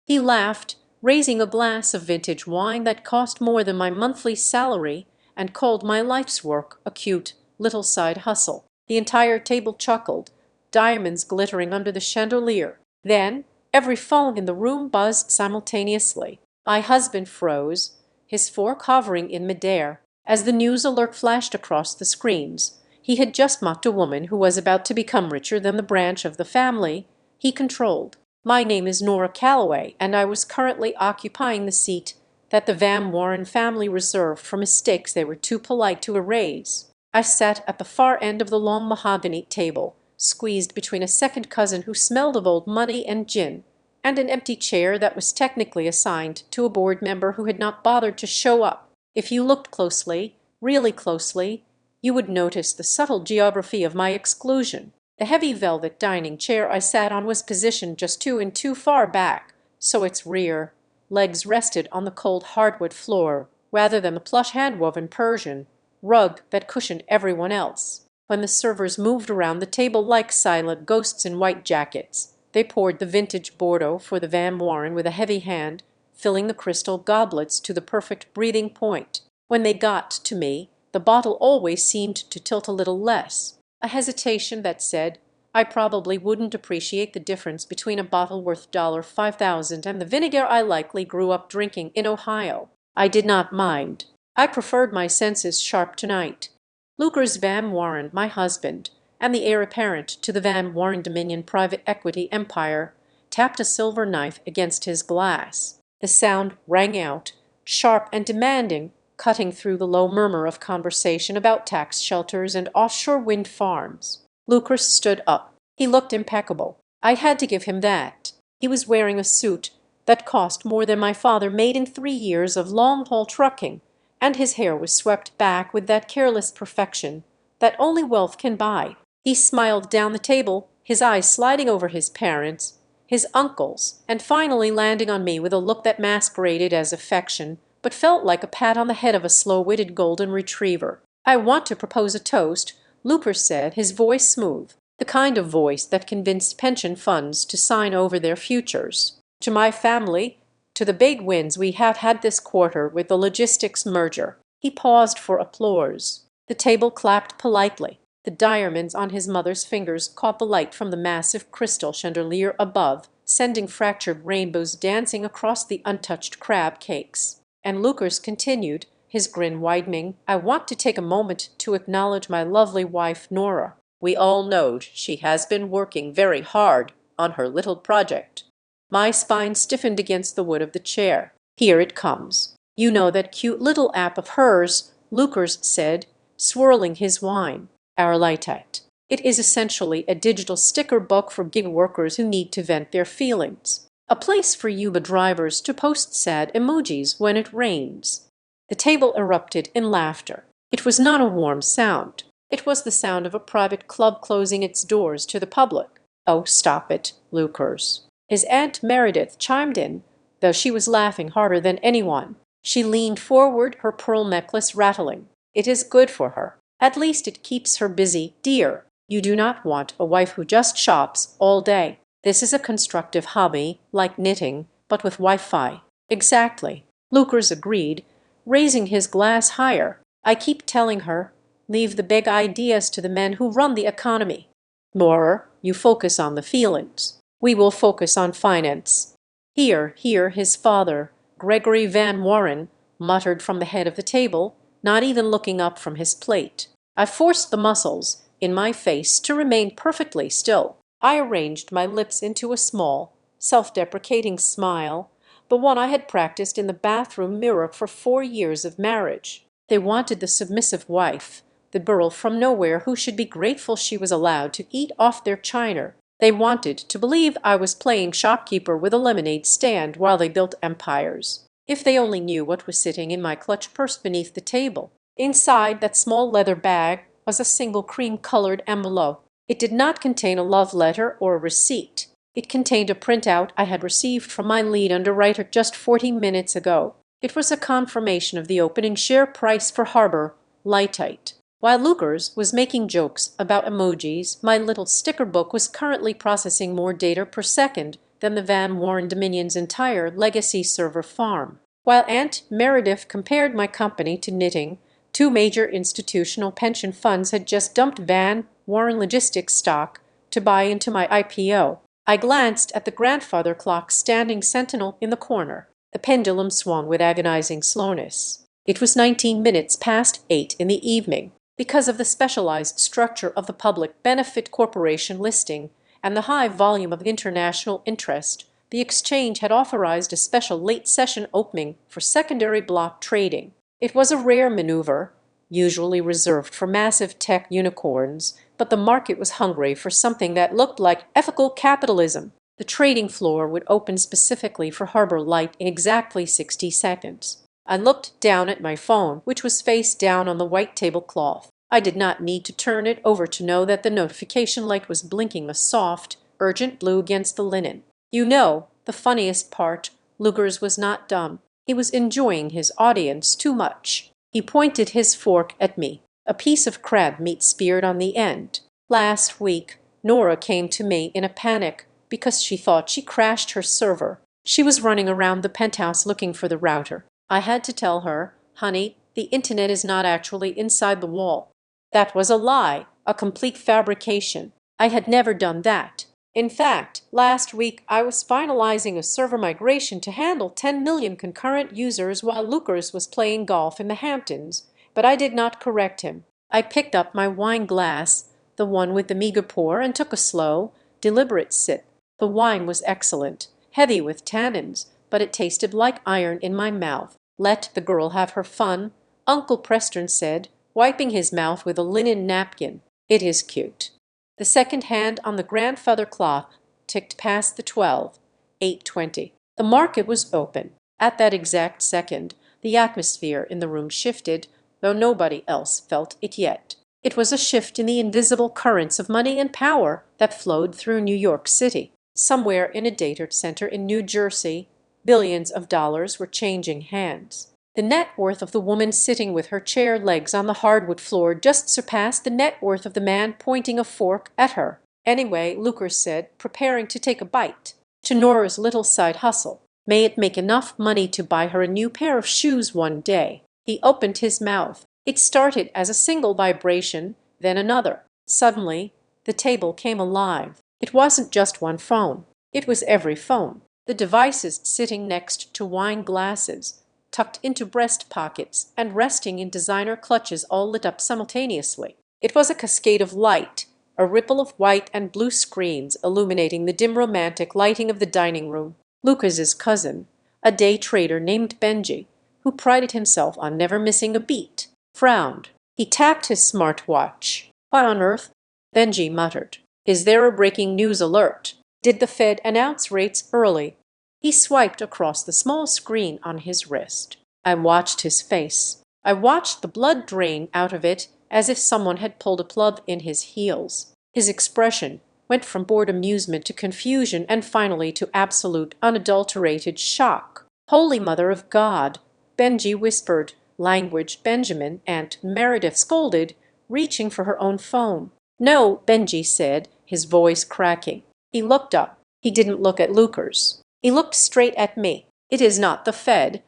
He laughed, raising a glass of vintage wine that cost more than my monthly salary, and called my life's work a cute little side hustle. The entire table chuckled, diamonds glittering under the chandelier. Then every phone in the room buzzed simultaneously. My husband froze, his fork hovering in midair, as the news alert flashed across the screens. He had just mocked a woman who was about to become richer than the branch of the family he controlled. My name is Nora Calloway, and I was currently occupying the seat that the Van Warren family reserved for mistakes they were too polite to erase. I sat at the far end of the long mahogany table, squeezed between a second cousin who smelled of old money and gin, and an empty chair that was technically assigned to a board member who had not bothered to show up. If you looked closely, really closely, you would notice the subtle geography of my exclusion. The heavy velvet dining chair I sat on was positioned just 2 inches too far back, so its rear legs rested on the cold hardwood floor rather than the plush hand-woven Persian rug that cushioned everyone else. When the servers moved around the table like silent ghosts in white jackets, they poured the vintage Bordeaux for the Van Warren with a heavy hand, filling the crystal goblets to the perfect breathing point. When they got to me, the bottle always seemed to tilt a little less, a hesitation that said I probably wouldn't appreciate the difference between a bottle worth $5,000 and the vinegar I likely grew up drinking in Ohio. I did not mind. I preferred my senses sharp tonight. Lucas Van Warren, my husband, and the heir apparent to the Van Warren Dominion private equity empire, tapped a silver knife against his glass. The sound rang out, sharp and demanding, cutting through the low murmur of conversation about tax shelters and offshore wind farms. Lucas stood up. He looked impeccable. I had to give him that. He was wearing a suit that cost more than my father made in 3 years of long-haul trucking, and his hair was swept back with that careless perfection that only wealth can buy. He smiled down the table, his eyes sliding over his parents, his uncles, and finally landing on me with a look that masqueraded as affection, but felt like a pat on the head of a slow-witted golden retriever. "I want to propose a toast," Lucas said, his voice smooth, the kind of voice that convinced pension funds to sign over their futures. "To my family, to the big wins we have had this quarter with the logistics merger." He paused for applause. The table clapped politely. The diamonds on his mother's fingers caught the light from the massive crystal chandelier above, sending fractured rainbows dancing across the untouched crab cakes. And Lucas continued, his grin widening, "I want to take a moment to acknowledge my lovely wife, Nora. We all know she has been working very hard on her little project." My spine stiffened against the wood of the chair. "Here it comes. You know that cute little app of hers," Lucas said, swirling his wine. "Our Lightite. It is essentially a digital sticker book for gig workers who need to vent their feelings. A place for Uber drivers to post sad emojis when it rains." The table erupted in laughter. It was not a warm sound. It was the sound of a private club closing its doors to the public. "Oh, stop it, Lucas." His Aunt Meredith chimed in, though she was laughing harder than anyone. She leaned forward, her pearl necklace rattling. "It is good for her. At least it keeps her busy, dear. You do not want a wife who just shops all day. This is a constructive hobby, like knitting, but with Wi-Fi." "Exactly," Lucas agreed, raising his glass higher. "I keep telling her, leave the big ideas to the men who run the economy. Nora, you focus on the feelings. We will focus on finance." "Here, here," his father, Gregory Van Warren, muttered from the head of the table, not even looking up from his plate. I forced the muscles in my face to remain perfectly still. I arranged my lips into a small, self-deprecating smile, the one I had practiced in the bathroom mirror for 4 years of marriage. They wanted the submissive wife, the girl from nowhere who should be grateful she was allowed to eat off their china. They wanted to believe I was playing shopkeeper with a lemonade stand while they built empires. If they only knew what was sitting in my clutch purse beneath the table. Inside that small leather bag was a single cream-colored envelope. It did not contain a love letter or a receipt. It contained a printout I had received from my lead underwriter just 40 minutes ago. It was a confirmation of the opening share price for Harbor Lightite. While Lucas was making jokes about emojis, my little sticker book was currently processing more data per second than the Van Warren Dominion's entire legacy server farm. While Aunt Meredith compared my company to knitting, two major institutional pension funds had just dumped Van Warren Logistics stock to buy into my IPO. I glanced at the grandfather clock standing sentinel in the corner. The pendulum swung with agonizing slowness. It was 19 minutes past 8 in the evening. Because of the specialized structure of the public benefit corporation listing and the high volume of international interest, the exchange had authorized a special late session opening for secondary block trading. It was a rare maneuver, usually reserved for massive tech unicorns, but the market was hungry for something that looked like ethical capitalism. The trading floor would open specifically for Harbor Light in exactly 60 seconds. I looked down at my phone, which was face down on the white tablecloth. I did not need to turn it over to know that the notification light was blinking a soft, urgent blue against the linen. You know, the funniest part, Lugers was not dumb. He was enjoying his audience too much. He pointed his fork at me, a piece of crab meat speared on the end. Last week, Nora came to me in a panic because she thought she crashed her server. She was running around the penthouse looking for the router. I had to tell her, honey, the internet is not actually inside the wall. That was a lie, a complete fabrication. I had never done that. In fact, last week I was finalizing a server migration to handle 10 million concurrent users while Lucas was playing golf in the Hamptons, but I did not correct him. I picked up my wine glass, the one with the meager pour, and took a slow, deliberate sip. The wine was excellent, heavy with tannins, but it tasted like iron in my mouth. Let the girl have her fun, Uncle Preston said, wiping his mouth with a linen napkin. It is cute. The second hand on the grandfather clock ticked past the 12, 8:20. The market was open. At that exact second, the atmosphere in the room shifted, though nobody else felt it yet. It was a shift in the invisible currents of money and power that flowed through New York City. Somewhere in a data center in New Jersey, billions of dollars were changing hands. The net worth of the woman sitting with her chair legs on the hardwood floor just surpassed the net worth of the man pointing a fork at her. Anyway, Lucas said, preparing to take a bite. To Nora's little side hustle. May it make enough money to buy her a new pair of shoes one day. He opened his mouth. It started as a single vibration, then another. Suddenly, the table came alive. It wasn't just one phone. It was every phone. The devices sitting next to wine glasses, tucked into breast pockets and resting in designer clutches, all lit up simultaneously. It was a cascade of light, a ripple of white and blue screens illuminating the dim romantic lighting of the dining room. Lucas's cousin, a day trader named Benji, who prided himself on never missing a beat, frowned. He tapped his smartwatch. What on earth? Benji muttered. Is there a breaking news alert? Did the Fed announce rates early? He swiped across the small screen on his wrist. I watched his face. I watched the blood drain out of it as if someone had pulled a plug in his heels. His expression went from bored amusement to confusion and finally to absolute, unadulterated shock. Holy Mother of God! Benji whispered. Language, Benjamin, Aunt Meredith scolded, reaching for her own phone. No, Benji said, his voice cracking. He looked up. He didn't look at Lucas. He looked straight at me. It is not the Fed.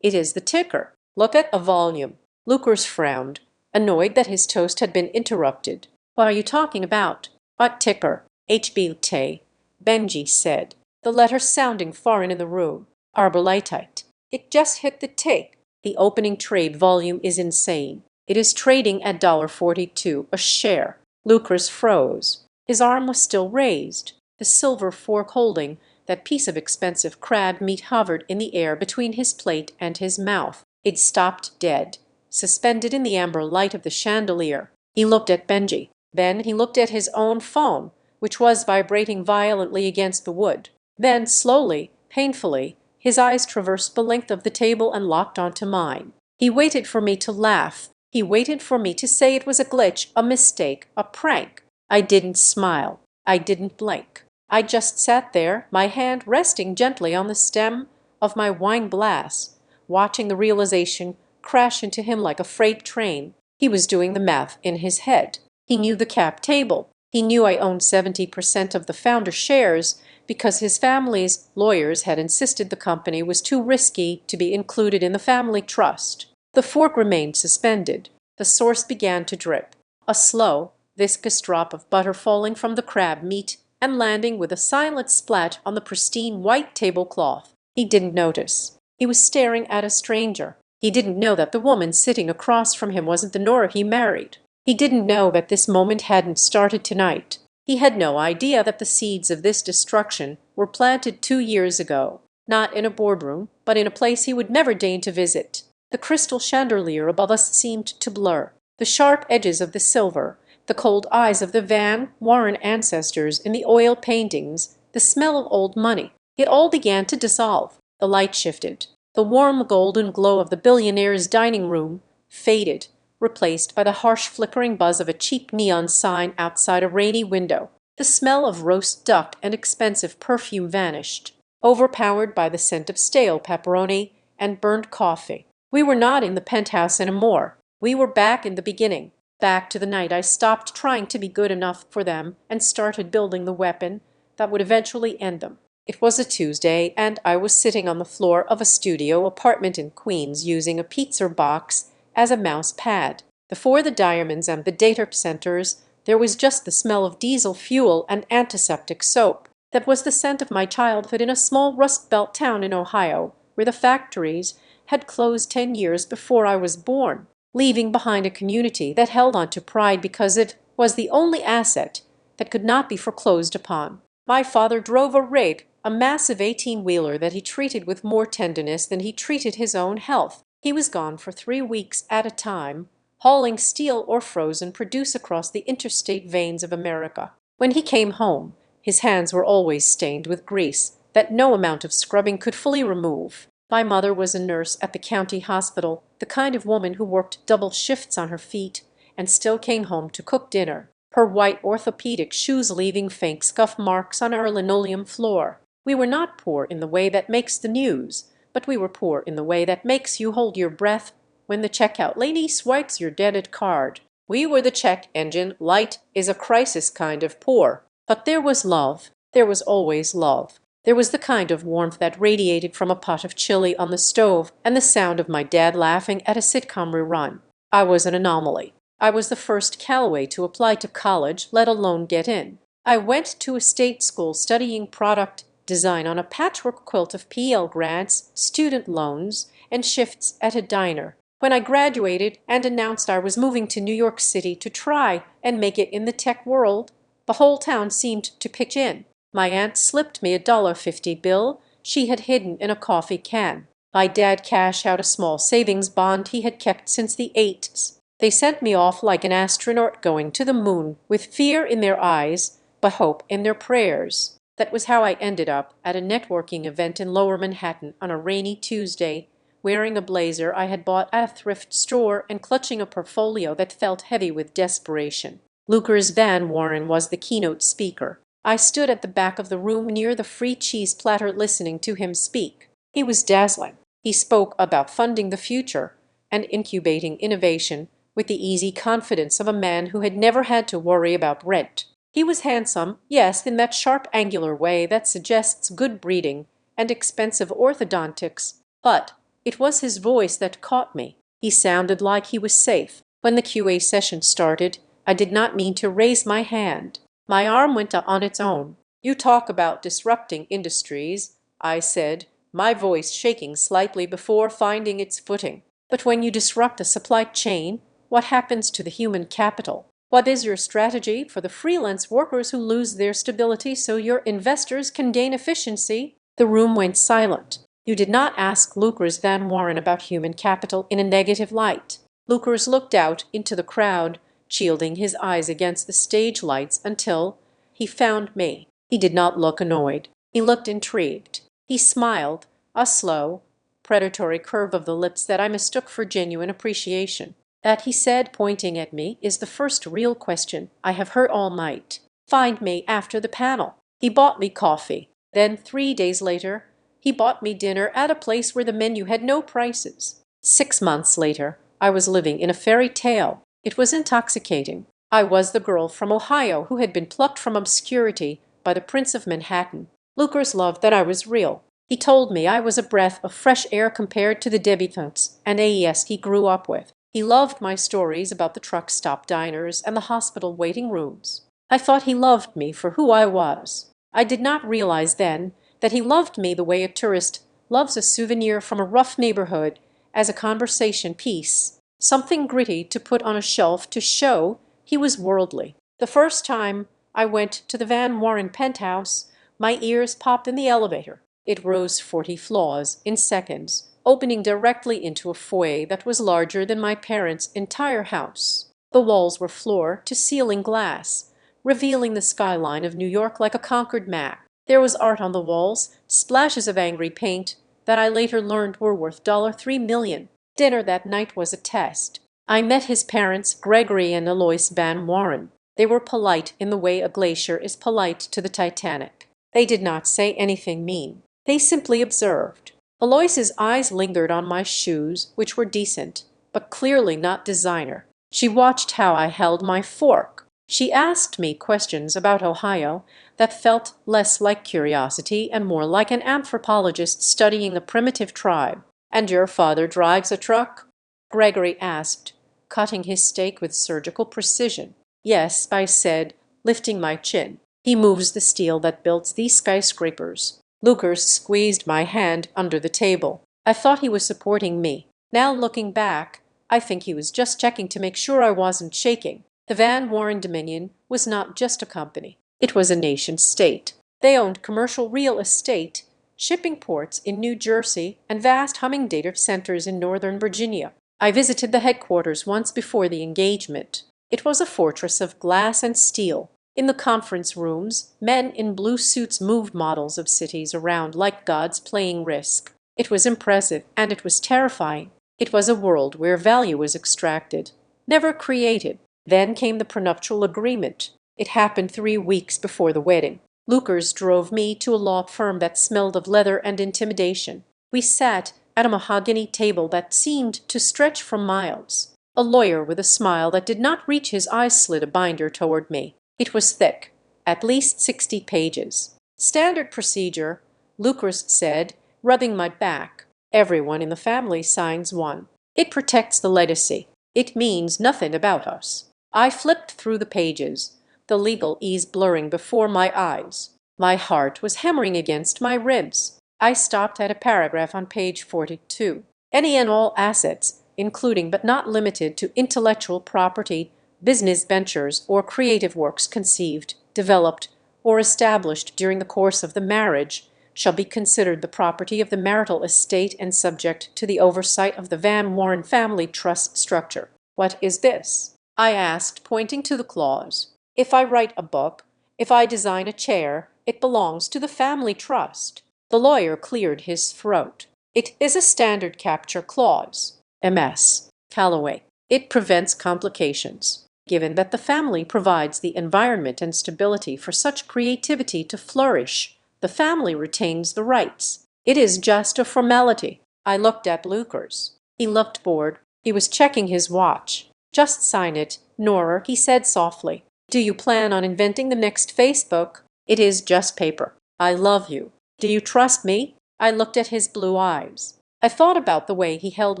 It is the ticker. Look at a volume. Lucas frowned, annoyed that his toast had been interrupted. What are you talking about? What ticker? HBT, Benji said, the letter sounding foreign in the room. Arborlightite. It just hit the tick. The opening trade volume is insane. It is trading at $1.42 a share. Lucas froze. His arm was still raised. The silver fork holding that piece of expensive crab meat hovered in the air between his plate and his mouth. It stopped dead, suspended in the amber light of the chandelier. He looked at Benji. Then he looked at his own phone, which was vibrating violently against the wood. Then, slowly, painfully, his eyes traversed the length of the table and locked onto mine. He waited for me to laugh. He waited for me to say it was a glitch, a mistake, a prank. I didn't smile. I didn't blink. I just sat there, my hand resting gently on the stem of my wine glass, watching the realization crash into him like a freight train. He was doing the math in his head. He knew the cap table. He knew I owned 70% of the founder shares because his family's lawyers had insisted the company was too risky to be included in the family trust. The fork remained suspended. The sauce began to drip, a slow, viscous drop of butter falling from the crab meat and landing with a silent splat on the pristine white tablecloth. He didn't notice. He was staring at a stranger. He didn't know that the woman sitting across from him wasn't the Nora he married. He didn't know that this moment hadn't started tonight. He had no idea that the seeds of this destruction were planted 2 years ago, not in a boardroom, but in a place he would never deign to visit. The crystal chandelier above us seemed to blur. The sharp edges of the silver, the cold eyes of the Van Warren ancestors in the oil paintings, the smell of old money. It all began to dissolve. The light shifted. The warm golden glow of the billionaire's dining room faded, replaced by the harsh flickering buzz of a cheap neon sign outside a rainy window. The smell of roast duck and expensive perfume vanished, overpowered by the scent of stale pepperoni and burned coffee. We were not in the penthouse anymore. We were back in the beginning, back to the night I stopped trying to be good enough for them and started building the weapon that would eventually end them. It was a Tuesday, and I was sitting on the floor of a studio apartment in Queens using a pizza box as a mouse pad. Before the diamonds and the data centers, there was just the smell of diesel fuel and antiseptic soap. That was the scent of my childhood in a small Rust Belt town in Ohio, where the factories had closed 10 years before I was born, leaving behind a community that held on to pride because it was the only asset that could not be foreclosed upon. My father drove a massive 18-wheeler that he treated with more tenderness than he treated his own health. He was gone for 3 weeks at a time, hauling steel or frozen produce across the interstate veins of America. When he came home, his hands were always stained with grease that no amount of scrubbing could fully remove. My mother was a nurse at the county hospital, the kind of woman who worked double shifts on her feet and still came home to cook dinner, her white orthopedic shoes leaving faint scuff marks on our linoleum floor. We were not poor in the way that makes the news, but we were poor in the way that makes you hold your breath when the checkout lady swipes your debit card. We were the check engine light is a crisis kind of poor. But there was love. There was always love. There was the kind of warmth that radiated from a pot of chili on the stove and the sound of my dad laughing at a sitcom rerun. I was an anomaly. I was the first Callaway to apply to college, let alone get in. I went to a state school studying product design on a patchwork quilt of Pell grants, student loans, and shifts at a diner. When I graduated and announced I was moving to New York City to try and make it in the tech world, the whole town seemed to pitch in. My aunt slipped me a $1.50 bill she had hidden in a coffee can. My dad cashed out a small savings bond he had kept since the 80s. They sent me off like an astronaut going to the moon, with fear in their eyes, but hope in their prayers. That was how I ended up at a networking event in Lower Manhattan on a rainy Tuesday, wearing a blazer I had bought at a thrift store and clutching a portfolio that felt heavy with desperation. Lucas Van Warren was the keynote speaker. I stood at the back of the room near the free cheese platter listening to him speak. He was dazzling. He spoke about funding the future and incubating innovation with the easy confidence of a man who had never had to worry about rent. He was handsome, yes, in that sharp angular way that suggests good breeding and expensive orthodontics, but it was his voice that caught me. He sounded like he was safe. When the QA session started, I did not mean to raise my hand. My arm went up on its own. "You talk about disrupting industries," I said, my voice shaking slightly before finding its footing. "But when you disrupt a supply chain, what happens to the human capital? What is your strategy for the freelance workers who lose their stability so your investors can gain efficiency?" The room went silent. You did not ask Lucas Van Warren about human capital in a negative light. Lucas looked out into the crowd, shielding his eyes against the stage lights until he found me. He did not look annoyed. He looked intrigued. He smiled, a slow, predatory curve of the lips that I mistook for genuine appreciation. "That," he said, pointing at me, "is the first real question I have heard all night. Find me after the panel." He bought me coffee. Then 3 days later, he bought me dinner at a place where the menu had no prices. 6 months later, I was living in a fairy tale. It was intoxicating. I was the girl from Ohio who had been plucked from obscurity by the Prince of Manhattan. Lucas loved that I was real. He told me I was a breath of fresh air compared to the debutantes and AES he grew up with. He loved my stories about the truck stop diners and the hospital waiting rooms. I thought he loved me for who I was. I did not realize then that he loved me the way a tourist loves a souvenir from a rough neighborhood, as a conversation piece, something gritty to put on a shelf to show he was worldly. The first time I went to the Van Warren penthouse, my ears popped in the elevator. It rose 40 floors in seconds, opening directly into a foyer that was larger than my parents' entire house. The walls were floor-to-ceiling glass, revealing the skyline of New York like a conquered map. There was art on the walls, splashes of angry paint that I later learned were worth $3 million. Dinner that night was a test. I met his parents, Gregory and Alois Van Warren. They were polite in the way a glacier is polite to the Titanic. They did not say anything mean. They simply observed. Alois's eyes lingered on my shoes, which were decent, but clearly not designer. She watched how I held my fork. She asked me questions about Ohio that felt less like curiosity and more like an anthropologist studying a primitive tribe. "And your father drives a truck?" Gregory asked, cutting his steak with surgical precision. "Yes," I said, lifting my chin. "He moves the steel that builds these skyscrapers." Lucas squeezed my hand under the table. I thought he was supporting me. Now looking back, I think he was just checking to make sure I wasn't shaking. The Van Warren Dominion was not just a company. It was a nation-state. They owned commercial real estate, shipping ports in New Jersey, and vast humming data centers in Northern Virginia. I visited the headquarters once before the engagement. It was a fortress of glass and steel. In the conference rooms, men in blue suits moved models of cities around like gods playing Risk. It was impressive, and it was terrifying. It was a world where value was extracted, never created. Then came the prenuptial agreement. It happened 3 weeks before the wedding. Lucas drove me to a law firm that smelled of leather and intimidation. We sat at a mahogany table that seemed to stretch for miles. A lawyer with a smile that did not reach his eyes slid a binder toward me. It was thick, at least 60 pages. "Standard procedure," Lucas said, rubbing my back. "Everyone in the family signs one. It protects the legacy. It means nothing about us." I flipped through the pages, the legalese blurring before my eyes. My heart was hammering against my ribs. I stopped at a paragraph on page 42. "Any and all assets, including but not limited to intellectual property, business ventures, or creative works conceived, developed, or established during the course of the marriage, shall be considered the property of the marital estate and subject to the oversight of the Van Warren family trust structure." "What is this?" I asked, pointing to the clause. "If I write a book, if I design a chair, it belongs to the family trust." The lawyer cleared his throat. "It is a standard capture clause. MS. Callaway. It prevents complications. Given that the family provides the environment and stability for such creativity to flourish, the family retains the rights. It is just a formality." I looked at Lucas. He looked bored. He was checking his watch. "Just sign it, Nora," he said softly. "Do you plan on inventing the next Facebook?" "It is just paper. I love you. Do you trust me?" I looked at his blue eyes. I thought about the way he held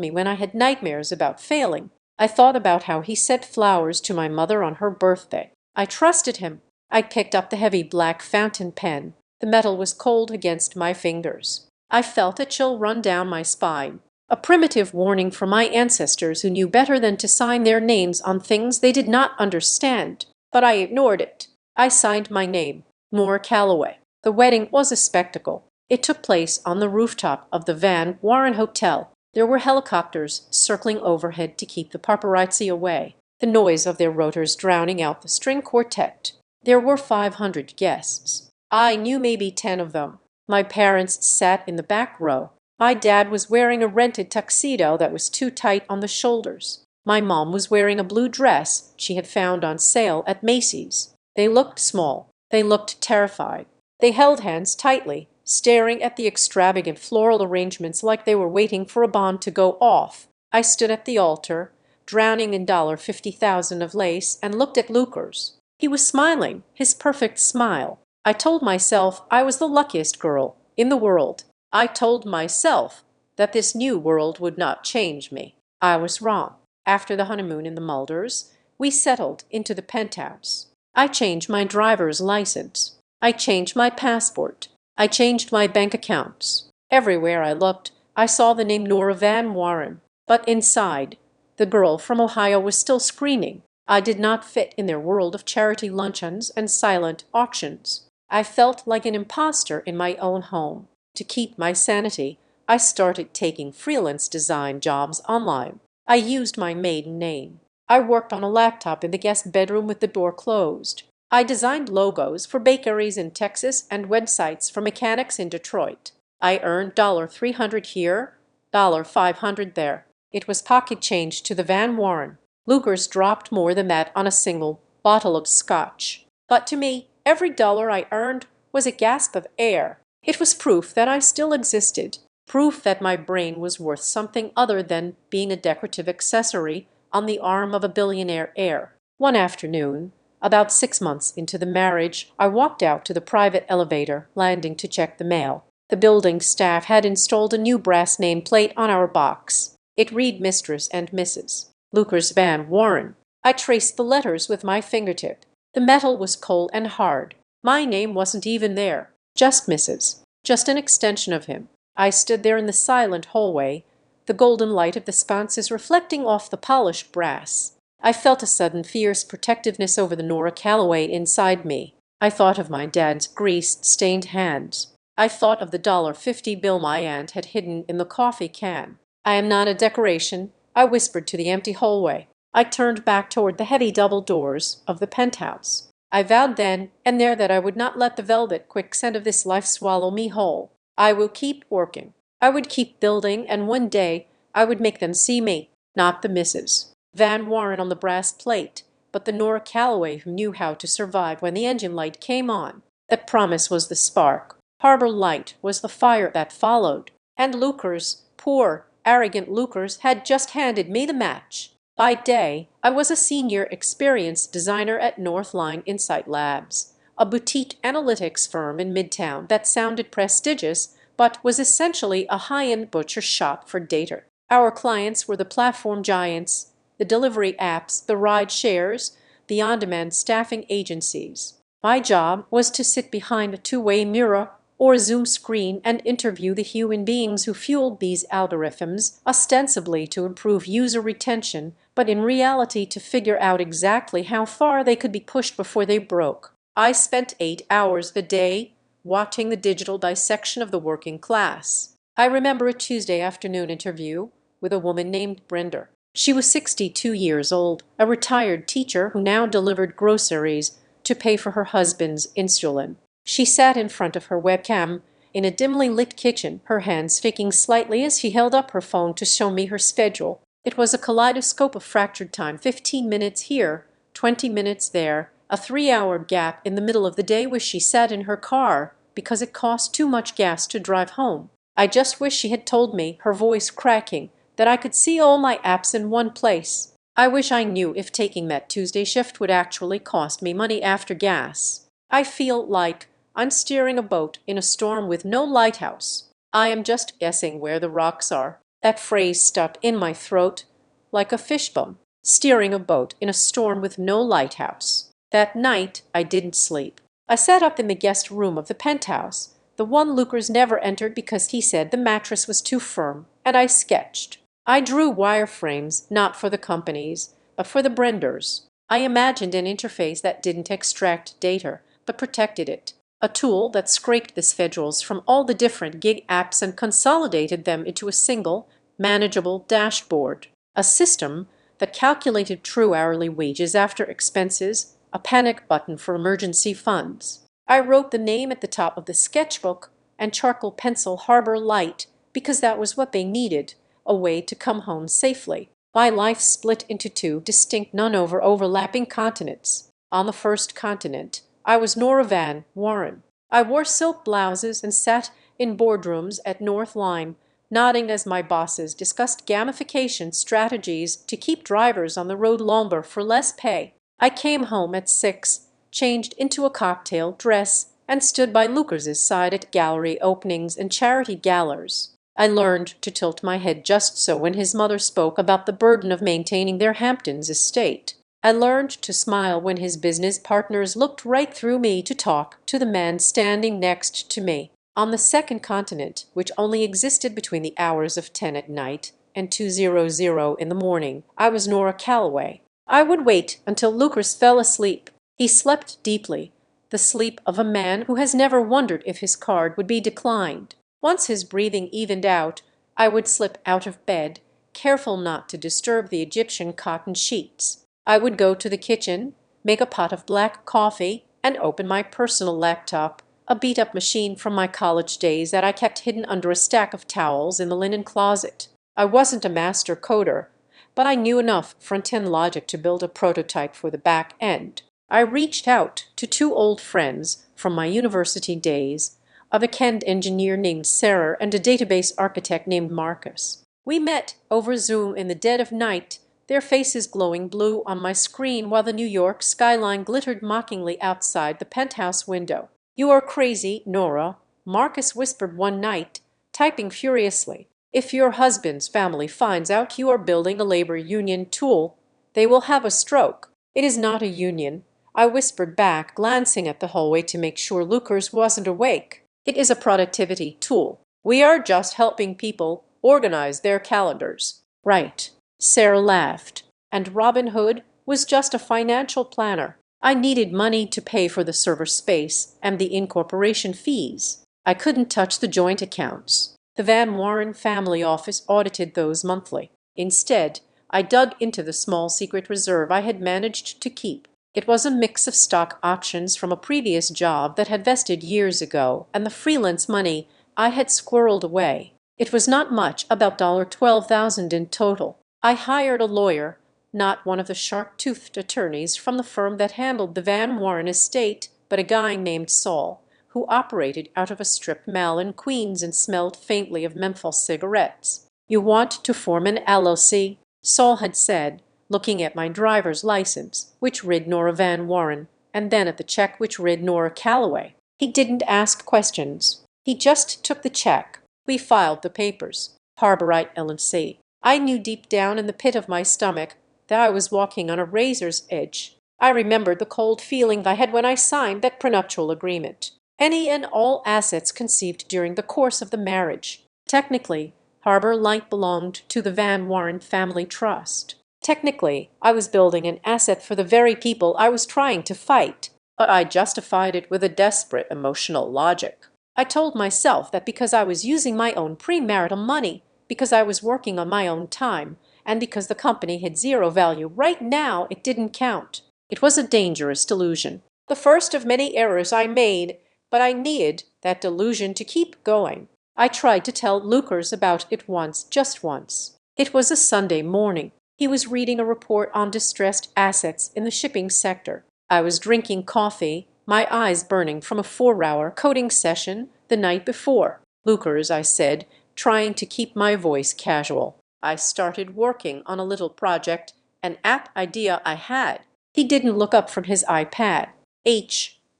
me when I had nightmares about failing. I thought about how he sent flowers to my mother on her birthday. I trusted him. I picked up the heavy black fountain pen. The metal was cold against my fingers. I felt a chill run down my spine. A primitive warning from my ancestors who knew better than to sign their names on things they did not understand. But I ignored it. I signed my name, Moore Callaway. The wedding was a spectacle. It took place on the rooftop of the Van Warren Hotel. There were helicopters circling overhead to keep the paparazzi away, the noise of their rotors drowning out the string quartet. There were 500 guests. I knew maybe 10 of them. My parents sat in the back row. My dad was wearing a rented tuxedo that was too tight on the shoulders. My mom was wearing a blue dress she had found on sale at Macy's. They looked small. They looked terrified. They held hands tightly, staring at the extravagant floral arrangements like they were waiting for a bomb to go off. I stood at the altar, drowning in $50,000 of lace, and looked at Lucas. He was smiling, his perfect smile. I told myself I was the luckiest girl in the world. I told myself that this new world would not change me. I was wrong. After the honeymoon in the Mulders, we settled into the penthouse. I changed my driver's license. I changed my passport. I changed my bank accounts. Everywhere I looked, I saw the name Nora Van Warren. But inside, the girl from Ohio was still screaming. I did not fit in their world of charity luncheons and silent auctions. I felt like an imposter in my own home. To keep my sanity, I started taking freelance design jobs online. I used my maiden name. I worked on a laptop in the guest bedroom with the door closed. I designed logos for bakeries in Texas and websites for mechanics in Detroit. I earned $300 here, $500 there. It was pocket change to the Van Warren. Lucas dropped more than that on a single bottle of scotch. But to me, every dollar I earned was a gasp of air. It was proof that I still existed, proof that my brain was worth something other than being a decorative accessory on the arm of a billionaire heir. One afternoon, about 6 months into the marriage, I walked out to the private elevator landing to check the mail. The building staff had installed a new brass nameplate on our box. It read Mistress and Mrs. Lucas Van Warren. I traced the letters with my fingertip. The metal was cold and hard. My name wasn't even there. Just Mrs. Just an extension of him. I stood there in the silent hallway, the golden light of the sconces reflecting off the polished brass. I felt a sudden fierce protectiveness over the Nora Calloway inside me. I thought of my dad's grease-stained hands. I thought of the $50 bill my aunt had hidden in the coffee can. I am not a decoration, I whispered to the empty hallway. I turned back toward the heavy double doors of the penthouse. I vowed then and there that I would not let the velvet quicksand of this life swallow me whole. I will keep working. I would keep building, and one day I would make them see me, not the Mrs. Van Warren on the brass plate, but the Nora Calloway who knew how to survive when the engine light came on. That promise was the spark. Harbor Light was the fire that followed. And Lucas, poor, arrogant Lucas, had just handed me the match. By day, I was a senior experienced designer at Northline Insight Labs, a boutique analytics firm in Midtown that sounded prestigious but was essentially a high-end butcher shop for data. Our clients were the platform giants, the delivery apps, the ride shares, the on-demand staffing agencies. My job was to sit behind a two-way mirror or Zoom screen and interview the human beings who fueled these algorithms, ostensibly to improve user retention, but in reality to figure out exactly how far they could be pushed before they broke. I spent 8 hours a day watching the digital dissection of the working class. I remember a Tuesday afternoon interview with a woman named Brenda. She was 62 years old, a retired teacher who now delivered groceries to pay for her husband's insulin. She sat in front of her webcam in a dimly lit kitchen, her hands shaking slightly as she held up her phone to show me her schedule. It was a kaleidoscope of fractured time, 15 minutes here, 20 minutes there, a 3-hour gap in the middle of the day where she sat in her car because it cost too much gas to drive home. I just wish she had told me, her voice cracking, that I could see all my apps in one place. I wish I knew if taking that Tuesday shift would actually cost me money after gas. I feel like I'm steering a boat in a storm with no lighthouse. I am just guessing where the rocks are. That phrase stuck in my throat like a fishbone. Steering a boat in a storm with no lighthouse. That night, I didn't sleep. I sat up in the guest room of the penthouse, the one Lucas never entered because he said the mattress was too firm, and I sketched. I drew wireframes not for the companies, but for the Brenders. I imagined an interface that didn't extract data, but protected it. A tool that scraped the schedules from all the different gig apps and consolidated them into a single, manageable dashboard. A system that calculated true hourly wages after expenses, a panic button for emergency funds. I wrote the name at the top of the sketchbook and charcoal pencil Harbor Light because that was what they needed, a way to come home safely. My life split into two distinct, overlapping continents. On the first continent, I was Nora Van Warren. I wore silk blouses and sat in boardrooms at Northline, nodding as my bosses discussed gamification strategies to keep drivers on the road longer for less pay. I came home at 6, changed into a cocktail dress, and stood by Lucas's side at gallery openings and charity galas. I learned to tilt my head just so when his mother spoke about the burden of maintaining their Hamptons estate. I learned to smile when his business partners looked right through me to talk to the man standing next to me. On the second continent, which only existed between the hours of 10 at night and 2:00 in the morning, I was Nora Calloway. I would wait until Lucas fell asleep. He slept deeply, the sleep of a man who has never wondered if his card would be declined. Once his breathing evened out, I would slip out of bed, careful not to disturb the Egyptian cotton sheets. I would go to the kitchen, make a pot of black coffee, and open my personal laptop, a beat-up machine from my college days that I kept hidden under a stack of towels in the linen closet. I wasn't a master coder, but I knew enough front-end logic to build a prototype for the back end. I reached out to 2 old friends from my university days, a back-end engineer named Sarah and a database architect named Marcus. We met over Zoom in the dead of night, their faces glowing blue on my screen while the New York skyline glittered mockingly outside the penthouse window. "You are crazy, Nora," Marcus whispered one night, typing furiously. "If your husband's family finds out you are building a labor union tool, they will have a stroke." "It is not a union," I whispered back, glancing at the hallway to make sure Lucas wasn't awake. "It is a productivity tool. We are just helping people organize their calendars." "Right." Sarah laughed. "And Robin Hood was just a financial planner. I needed money to pay for the server space and the incorporation fees. I couldn't touch the joint accounts. The Van Warren family office audited those monthly. Instead, I dug into the small secret reserve I had managed to keep. It was a mix of stock options from a previous job that had vested years ago and the freelance money I had squirreled away. It was not much, about $12,000 in total. I hired a lawyer, not one of the sharp-toothed attorneys from the firm that handled the Van Warren estate, but a guy named Saul, who operated out of a strip mall in Queens and smelled faintly of menthol cigarettes. "You want to form an LLC?" Saul had said, looking at my driver's license, which read Nora Van Warren, and then at the check which read Nora Calloway. He didn't ask questions. He just took the check. We filed the papers. Harborite LLC. I knew deep down in the pit of my stomach that I was walking on a razor's edge. I remembered the cold feeling I had when I signed that prenuptial agreement. Any and all assets conceived during the course of the marriage. Technically, Harbor Light belonged to the Van Warren Family Trust. Technically, I was building an asset for the very people I was trying to fight, but I justified it with a desperate emotional logic. I told myself that because I was using my own premarital money, because I was working on my own time, and because the company had zero value right now, it didn't count. It was a dangerous delusion. The first of many errors I made, but I needed that delusion to keep going. I tried to tell Lucas about it once, just once. It was a Sunday morning. He was reading a report on distressed assets in the shipping sector. I was drinking coffee, my eyes burning from a 4-hour coding session the night before. "Lucas," I said, trying to keep my voice casual. "I started working on a little project, an app idea I had." He didn't look up from his iPad.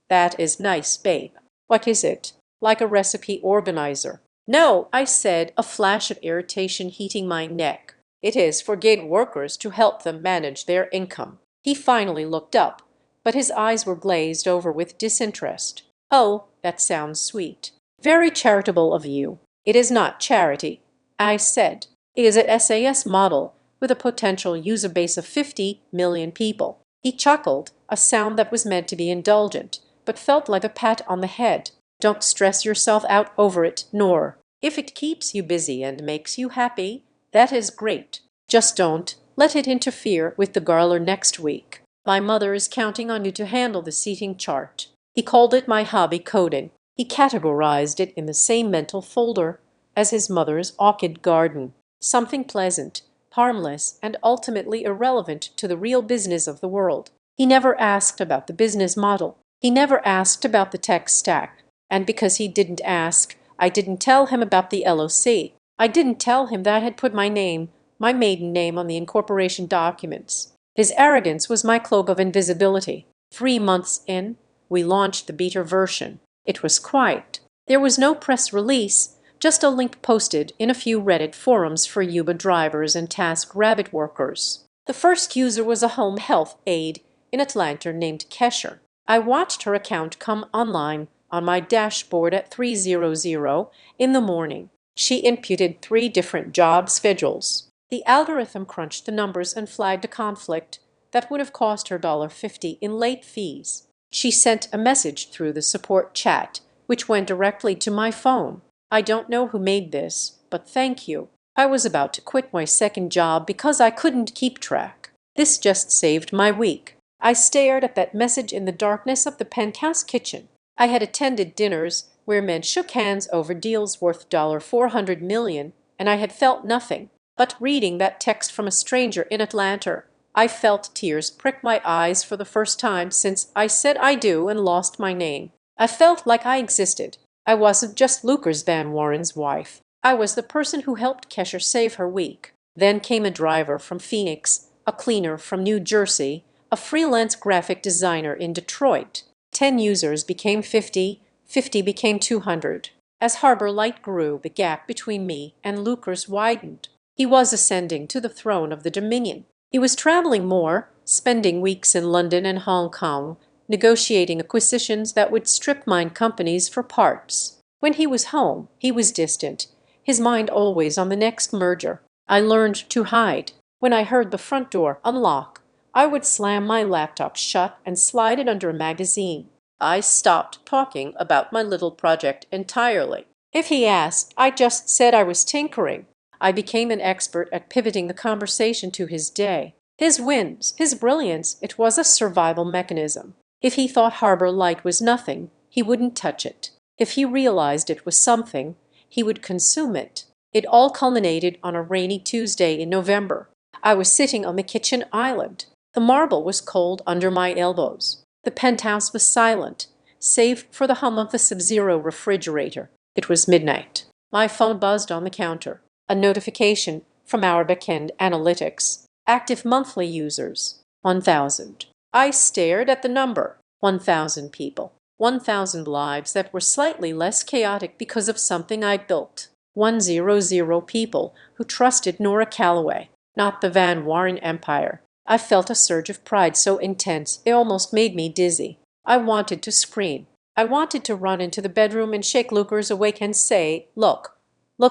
That is nice, babe." "What is it?" "Like a recipe organizer." "No," I said, a flash of irritation heating my neck. "It is for gig workers to help them manage their income." He finally looked up, but his eyes were glazed over with disinterest. "Oh, that sounds sweet. Very charitable of you." "It is not charity," I said. "It is a SAS model with a potential user base of 50 million people." He chuckled, a sound that was meant to be indulgent, but felt like a pat on the head. "Don't stress yourself out over it, Nor. If it keeps you busy and makes you happy, that is great. Just don't let it interfere with the gala next week. My mother is counting on you to handle the seating chart." He called it my hobby coding. He categorized it in the same mental folder as his mother's orchid garden. Something pleasant, harmless, and ultimately irrelevant to the real business of the world. He never asked about the business model. He never asked about the tech stack. And because he didn't ask, I didn't tell him about the LOC. I didn't tell him that I had put my maiden name on the incorporation documents. His arrogance was my cloak of invisibility. 3 months in, we launched the beta version. It was quiet. There was no press release, just a link posted in a few Reddit forums for Uber drivers and TaskRabbit workers. The first user was a home health aide in Atlanta named Kesher. I watched her account come online on my dashboard at 3:00 in the morning. She inputted 3 different job schedules. The algorithm crunched the numbers and flagged a conflict that would have cost her $50 in late fees. She sent a message through the support chat, which went directly to my phone. I don't know who made this, but thank you. I was about to quit my second job because I couldn't keep track. This just saved my week. I stared at that message in the darkness of the penthouse kitchen. I had attended dinners where men shook hands over deals worth $400 million, and I had felt nothing. But reading that text from a stranger in Atlanta, I felt tears prick my eyes for the first time since I said I do and lost my name. I felt like I existed. I wasn't just Lucas Van Warren's wife. I was the person who helped Kesher save her week. Then came a driver from Phoenix, a cleaner from New Jersey, a freelance graphic designer in Detroit. 10 users became 50, 50 became 200. As Harbor Light grew, the gap between me and Lucas widened. He was ascending to the throne of the Dominion. He was traveling more, spending weeks in London and Hong Kong, negotiating acquisitions that would strip mine companies for parts. When he was home, he was distant, his mind always on the next merger. I learned to hide. When I heard the front door unlock, I would slam my laptop shut and slide it under a magazine. I stopped talking about my little project entirely. If he asked, I just said I was tinkering. I became an expert at pivoting the conversation to his day. His wins, his brilliance, it was a survival mechanism. If he thought Harbor Light was nothing, he wouldn't touch it. If he realized it was something, he would consume it. It all culminated on a rainy Tuesday in November. I was sitting on the kitchen island. The marble was cold under my elbows. The penthouse was silent, save for the hum of the Sub-Zero refrigerator. It was midnight. My phone buzzed on the counter. A notification from our backend analytics. Active monthly users, 1,000. I stared at the number, 1,000 people. 1,000 lives that were slightly less chaotic because of something I built. 100 people who trusted Nora Calloway, not the Van Warren empire. I felt a surge of pride so intense it almost made me dizzy. I wanted to scream. I wanted to run into the bedroom and shake Lucas awake and say, look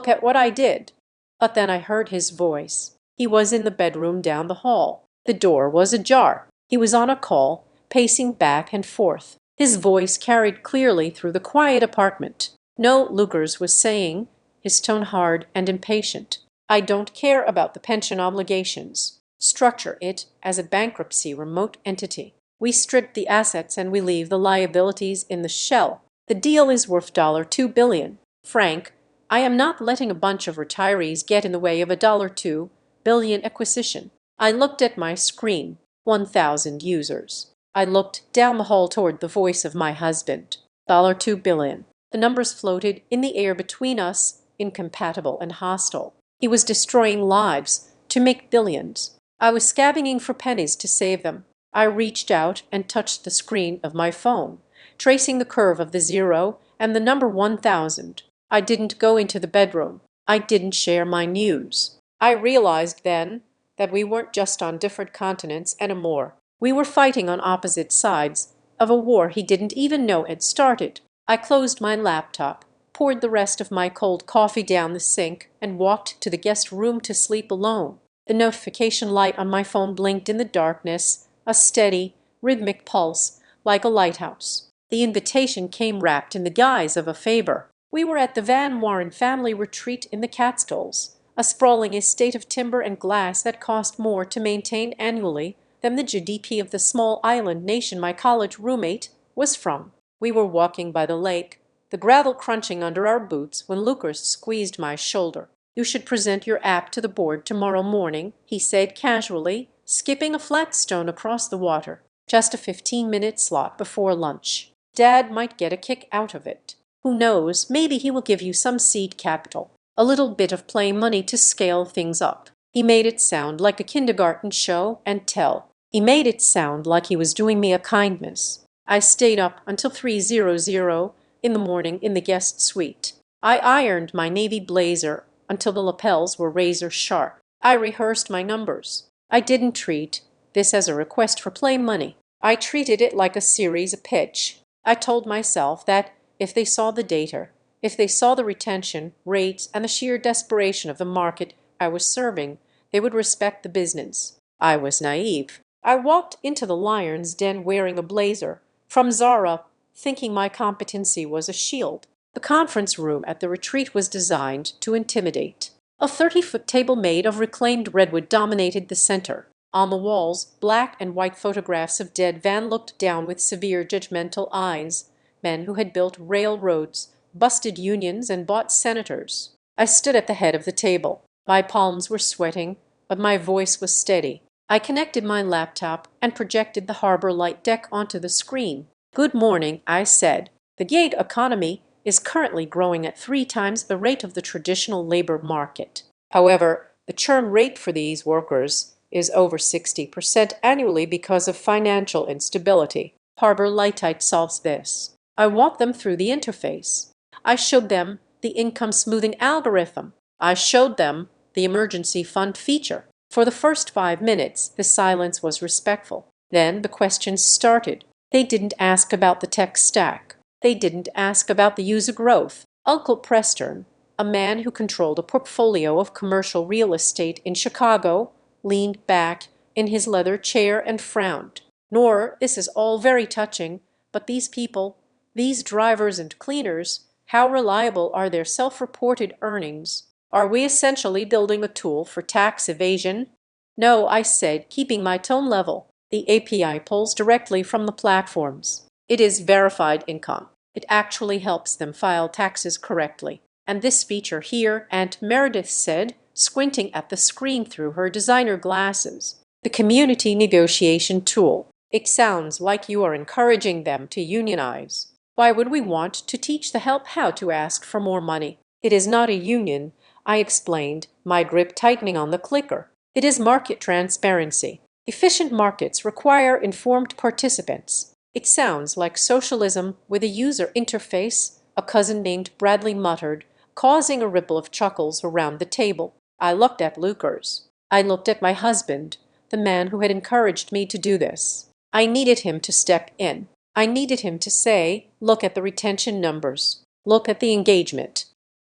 at what I did. But then I heard his voice. He was in the bedroom down the hall. The door was ajar. He was on a call, pacing back and forth. His voice carried clearly through the quiet apartment. No, Lucas was saying, his tone hard and impatient. I don't care about the pension obligations. Structure it as a bankruptcy remote entity. We strip the assets and we leave the liabilities in the shell. The deal is worth $2 billion. Frank, I am not letting a bunch of retirees get in the way of a $2 billion acquisition. I looked at my screen. 1,000 users. I looked down the hall toward the voice of my husband. $2 billion. The numbers floated in the air between us, incompatible and hostile. He was destroying lives to make billions. I was scavenging for pennies to save them. I reached out and touched the screen of my phone, tracing the curve of the 0 and the number 1,000. I didn't go into the bedroom. I didn't share my news. I realized then that we weren't just on different continents anymore. We were fighting on opposite sides of a war he didn't even know had started. I closed my laptop, poured the rest of my cold coffee down the sink, and walked to the guest room to sleep alone. The notification light on my phone blinked in the darkness, a steady, rhythmic pulse, like a lighthouse. The invitation came wrapped in the guise of a favor. We were at the Van Warren family retreat in the Catskills, a sprawling estate of timber and glass that cost more to maintain annually than the GDP of the small island nation my college roommate was from. We were walking by the lake, the gravel crunching under our boots, when Lucas squeezed my shoulder. You should present your app to the board tomorrow morning, he said casually, skipping a flat stone across the water. Just a 15-minute slot before lunch. Dad might get a kick out of it. Who knows, maybe he will give you some seed capital. A little bit of play money to scale things up. He made it sound like a kindergarten show and tell. He made it sound like he was doing me a kindness. I stayed up until 3:00 in the morning in the guest suite. I ironed my navy blazer until the lapels were razor sharp. I rehearsed my numbers. I didn't treat this as a request for play money. I treated it like a series pitch. I told myself that if they saw the data, if they saw the retention rates and the sheer desperation of the market I was serving, they would respect the business. I was naive. I walked into the lion's den wearing a blazer from Zara, thinking my competency was a shield. The conference room at the retreat was designed to intimidate. A 30-foot table made of reclaimed redwood dominated the center. On the walls, black and white photographs of dead Van looked down with severe judgmental eyes. Men who had built railroads, busted unions, and bought senators. I stood at the head of the table. My palms were sweating, but my voice was steady. I connected my laptop and projected the Harbor Light deck onto the screen. "Good morning," I said. "The gig economy is currently growing at 3 times the rate of the traditional labor market. However, the churn rate for these workers is over 60% annually because of financial instability. Harbor Lightite solves this." I walked them through the interface. I showed them the income smoothing algorithm. I showed them the emergency fund feature. For the first 5 minutes, the silence was respectful. Then the questions started. They didn't ask about the tech stack. They didn't ask about the user growth. Uncle Preston, a man who controlled a portfolio of commercial real estate in Chicago, leaned back in his leather chair and frowned. "Nor, this is all very touching, but these people, these drivers and cleaners, how reliable are their self-reported earnings? Are we essentially building a tool for tax evasion?" "No," I said, keeping my tone level. "The API pulls directly from the platforms. It is verified income. It actually helps them file taxes correctly. And this feature here," Aunt Meredith said, squinting at the screen through her designer glasses, "the community negotiation tool. It sounds like you are encouraging them to unionize. Why would we want to teach the help how to ask for more money? It is not a union," I explained, my grip tightening on the clicker. "It is market transparency. Efficient markets require informed participants. It sounds like socialism with a user interface," a cousin named Bradley muttered, causing a ripple of chuckles around the table. I looked at Lucas. I looked at my husband, the man who had encouraged me to do this. I needed him to step in. I needed him to say, "Look at the retention numbers. Look at the engagement."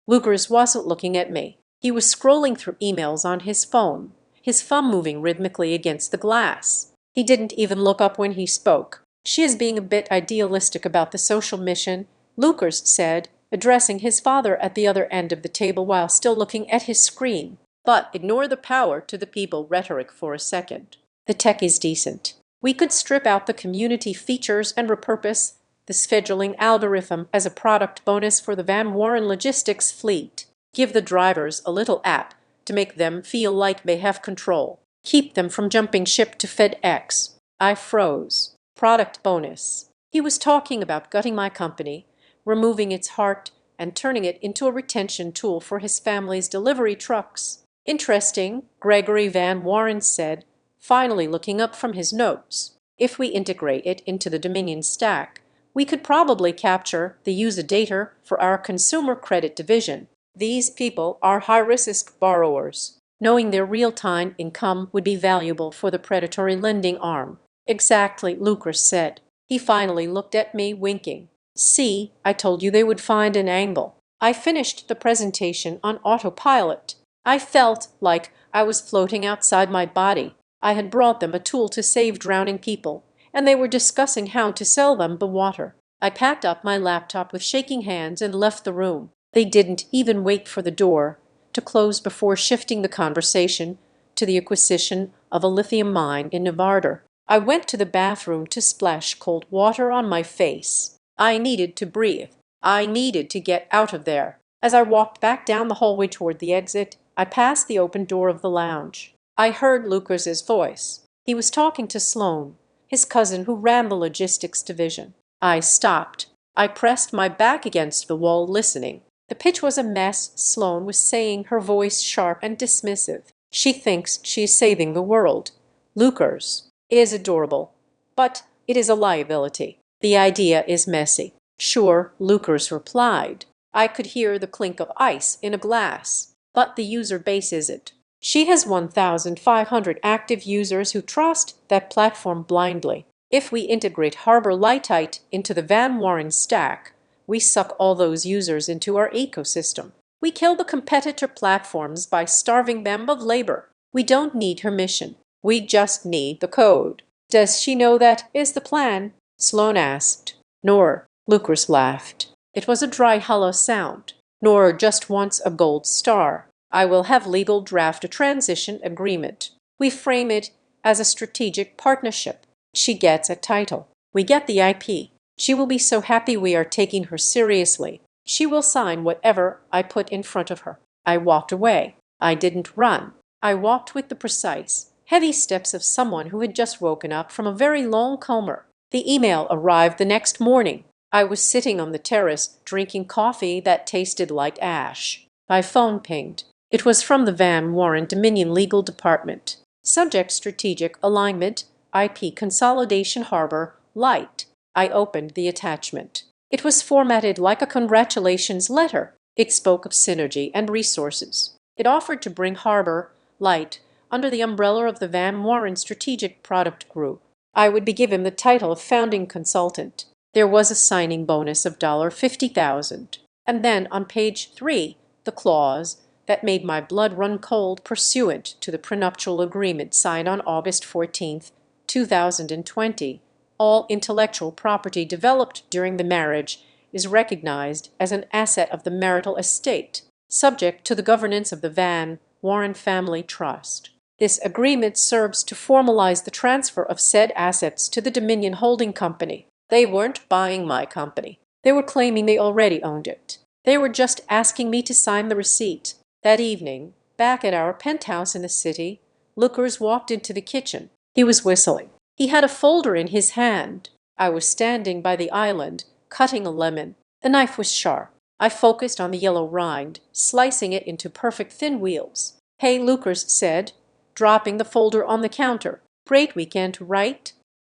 Lucas wasn't looking at me. He was scrolling through emails on his phone, his thumb moving rhythmically against the glass. He didn't even look up when he spoke. "She is being a bit idealistic about the social mission," Lucas said, addressing his father at the other end of the table while still looking at his screen. "But ignore the power to the people rhetoric for a second. The tech is decent. We could strip out the community features and repurpose the scheduling algorithm as a product bonus for the Van Warren logistics fleet. Give the drivers a little app to make them feel like they have control. Keep them from jumping ship to FedEx." I froze. Product bonus. He was talking about gutting my company, removing its heart, and turning it into a retention tool for his family's delivery trucks. "Interesting," Gregory Van Warren said, finally looking up from his notes. "If we integrate it into the Dominion stack, we could probably capture the user data for our consumer credit division. These people are high-risk borrowers. Knowing their real-time income would be valuable for the predatory lending arm." "Exactly," Lucas said. He finally looked at me, winking. "See, I told you they would find an angle." I finished the presentation on autopilot. I felt like I was floating outside my body. I had brought them a tool to save drowning people, and they were discussing how to sell them the water. I packed up my laptop with shaking hands and left the room. They didn't even wait for the door to close before shifting the conversation to the acquisition of a lithium mine in Nevada. I went to the bathroom to splash cold water on my face. I needed to breathe. I needed to get out of there. As I walked back down the hallway toward the exit, I passed the open door of the lounge. I heard Lucas's voice. He was talking to Sloan, his cousin who ran the logistics division. I stopped. I pressed my back against the wall, listening. The pitch was a mess, Sloane was saying, her voice sharp and dismissive. She thinks she is saving the world. Lucre's is adorable, but it is a liability. The idea is messy. Sure, Lucre's replied. I could hear the clink of ice in a glass. But the user base isn't. She has 1,500 active users who trust that platform blindly. If we integrate Harbor Lightite into the Van Warren stack, we suck all those users into our ecosystem. We kill the competitor platforms by starving them of labor. We don't need her mission. We just need the code. Does she know that is the plan? Sloane asked. Nor. Lucas laughed. It was a dry, hollow sound. Nor just wants a gold star. I will have legal draft a transition agreement. We frame it as a strategic partnership. She gets a title. We get the IP. She will be so happy we are taking her seriously. She will sign whatever I put in front of her. I walked away. I didn't run. I walked with the precise, heavy steps of someone who had just woken up from a very long coma. The email arrived the next morning. I was sitting on the terrace drinking coffee that tasted like ash. My phone pinged. It was from the Van Warren Dominion Legal Department. Subject strategic alignment, IP consolidation Harbor, Light. I opened the attachment. It was formatted like a congratulations letter. It spoke of synergy and resources. It offered to bring Harbor, Light, under the umbrella of the Van Warren Strategic Product Group. I would be given the title of founding consultant. There was a signing bonus of $50,000. And then on page 3, the clause that made my blood run cold pursuant to the prenuptial agreement signed on August 14, 2020. All intellectual property developed during the marriage is recognized as an asset of the marital estate, subject to the governance of the Van Warren Family Trust. This agreement serves to formalize the transfer of said assets to the Dominion Holding Company. They weren't buying my company. They were claiming they already owned it. They were just asking me to sign the receipt. That evening, back at our penthouse in the city, Lucas walked into the kitchen. He was whistling. He had a folder in his hand. I was standing by the island, cutting a lemon. The knife was sharp. I focused on the yellow rind, slicing it into perfect thin wheels. Hey, Lucas said, dropping the folder on the counter. Great weekend, right?